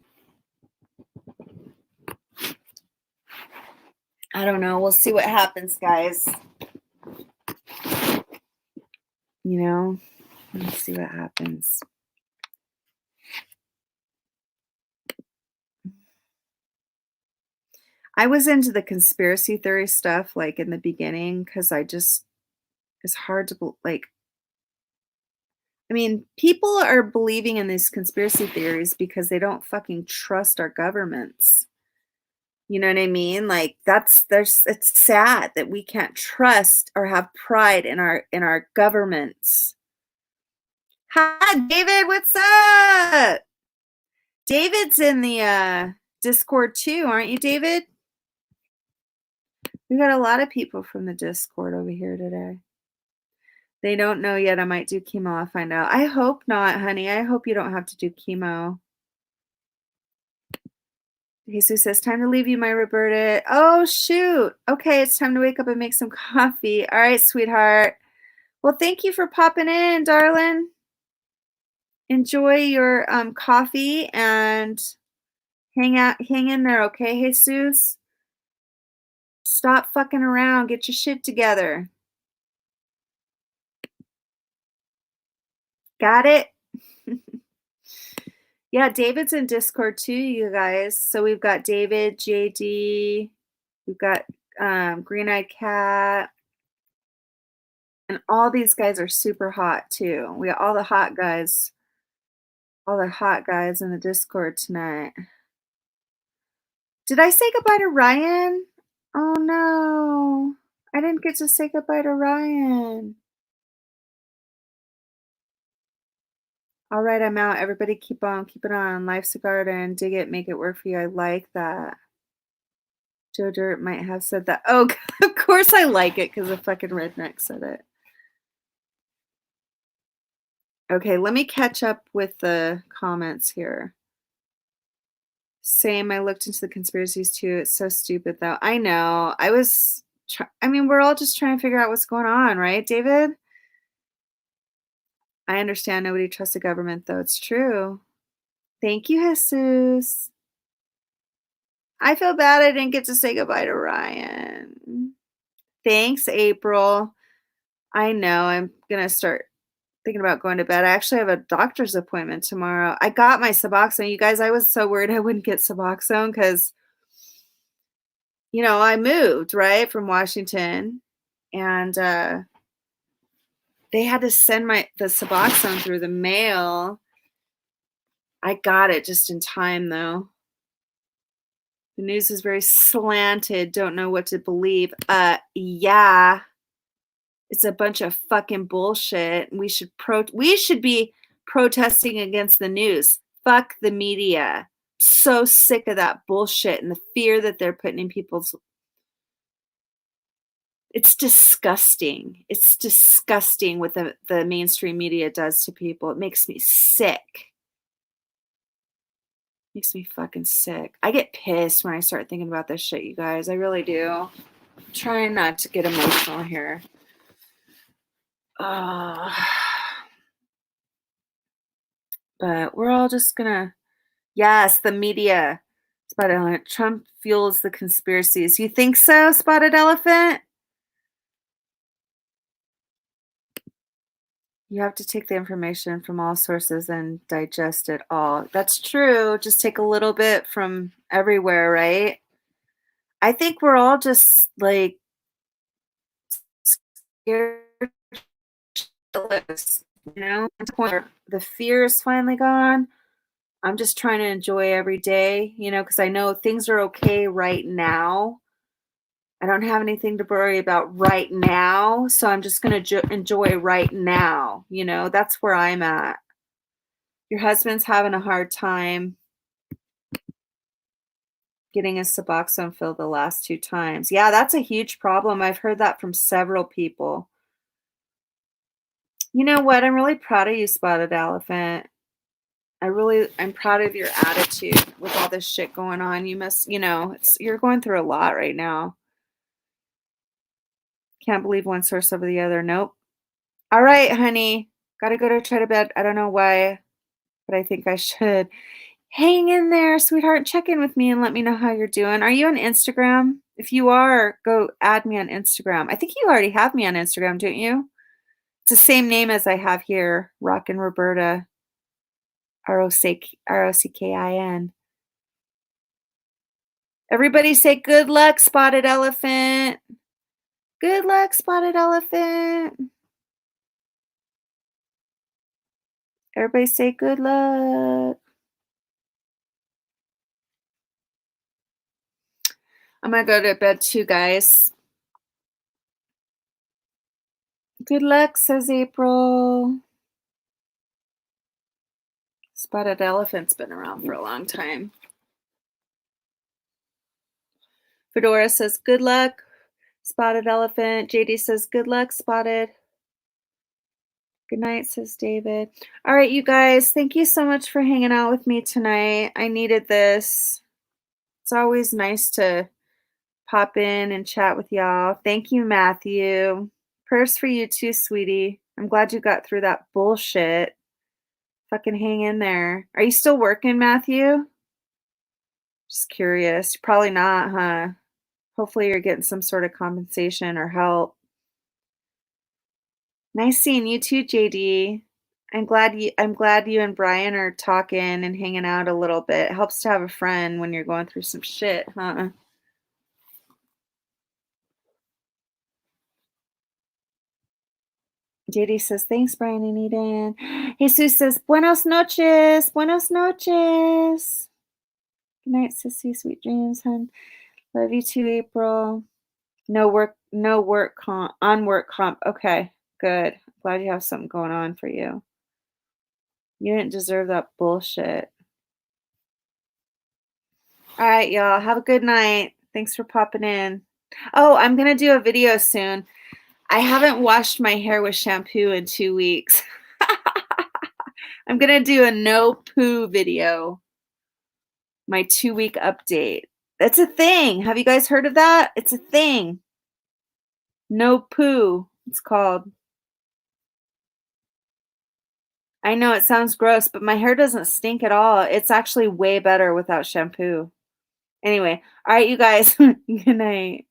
I don't know. We'll see what happens, guys. You know, let's see what happens. I was into the conspiracy theory stuff like in the beginning because it's hard to like. I mean, people are believing in these conspiracy theories because they don't fucking trust our governments. You know what I mean? Like it's sad that we can't trust or have pride in our governments. Hi, David, what's up? David's in the Discord too, aren't you, David? We got a lot of people from the Discord over here today. They don't know yet. I might do chemo. I'll find out. I hope not, honey. I hope you don't have to do chemo. Jesus says, time to leave you, my Roberta. Oh, shoot. Okay, it's time to wake up and make some coffee. All right, sweetheart. Well, thank you for popping in, darling. Enjoy your coffee and hang in there, okay, Jesus? Stop fucking around. Get your shit together. Got it? Yeah, David's in Discord too, you guys. So we've got David, JD, we've got Green Eyed Cat, and all these guys are super hot too. We got all the hot guys in the Discord tonight. Did I say goodbye to Ryan? Oh no, I didn't get to say goodbye to Ryan. All right, I'm out. Everybody keep on keeping on. Life's a garden. Dig it, make it work for you. I like that. Joe Dirt might have said that. Oh, of course I like it because a fucking redneck said it. Okay, let me catch up with the comments here. Same, I looked into the conspiracies too. It's so stupid though. I know. I was I mean, we're all just trying to figure out what's going on, right, David? I understand nobody trusts the government, though. It's true. Thank you, Jesus. I feel bad I didn't get to say goodbye to Ryan. Thanks, April. I know I'm gonna start thinking about going to bed. I actually have a doctor's appointment tomorrow. I got my Suboxone. You guys, I was so worried I wouldn't get Suboxone because, I moved, right, from Washington, and they had to send the Suboxone through the mail. I got it just in time, though. The news is very slanted. Don't know what to believe. Yeah. It's a bunch of fucking bullshit. We should be protesting against the news. Fuck the media. So sick of that bullshit and the fear that they're putting in people's. It's disgusting. It's disgusting what the mainstream media does to people. It makes me sick. Makes me fucking sick. I get pissed when I start thinking about this shit, you guys. I really do. I'm trying not to get emotional here. But we're all just gonna. Yes, the media. Spotted Elephant. Trump fuels the conspiracies. You think so, Spotted Elephant? You have to take the information from all sources and digest it all. That's true. Just take a little bit from everywhere, right? I think we're all just like scared shitless, to the point where the fear is finally gone. I'm just trying to enjoy every day, because I know things are okay right now. I don't have anything to worry about right now, so I'm just going to enjoy right now. That's where I'm at. Your husband's having a hard time getting his Suboxone filled the last 2 times. Yeah, that's a huge problem. I've heard that from several people. You know what? I'm really proud of you, Spotted Elephant. I'm proud of your attitude with all this shit going on. You must, you're going through a lot right now. Can't believe one source over the other. Nope. All right, honey. Gotta go to bed. I don't know why, but I think I should. Hang in there, sweetheart. Check in with me and let me know how you're doing. Are you on Instagram? If you are, go add me on Instagram. I think you already have me on Instagram, don't you? It's the same name as I have here, Rockin' Roberta, ROCKIN. Everybody say good luck, Spotted Elephant. Good luck, Spotted Elephant. Everybody say good luck. I'm going to go to bed too, guys. Good luck, says April. Spotted Elephant's been around for a long time. Fedora says, good luck, Spotted Elephant. JD says, good luck, Spotted. Good night, says David. All right, you guys, thank you so much for hanging out with me tonight. I needed this. It's always nice to pop in and chat with y'all. Thank you, Matthew. Prayers for you too, sweetie. I'm glad you got through that bullshit. Fucking hang in there. Are you still working, Matthew? Just curious. Probably not, huh? Hopefully you're getting some sort of compensation or help. Nice seeing you too, JD. I'm glad you and Brian are talking and hanging out a little bit. It helps to have a friend when you're going through some shit, huh? JD says, thanks, Brian and Eden. Jesus says, buenos noches. Buenos noches. Good night, sissy. Sweet dreams, hun. Love you too, April. No work comp. On work comp. Okay, good. Glad you have something going on for you. You didn't deserve that bullshit. All right, y'all. Have a good night. Thanks for popping in. Oh, I'm going to do a video soon. I haven't washed my hair with shampoo in 2 weeks. I'm going to do a no poo video. My 2-week update. That's a thing. Have you guys heard of that? It's a thing. No poo, it's called. I know it sounds gross, but my hair doesn't stink at all. It's actually way better without shampoo. Anyway, all right, you guys. Good night.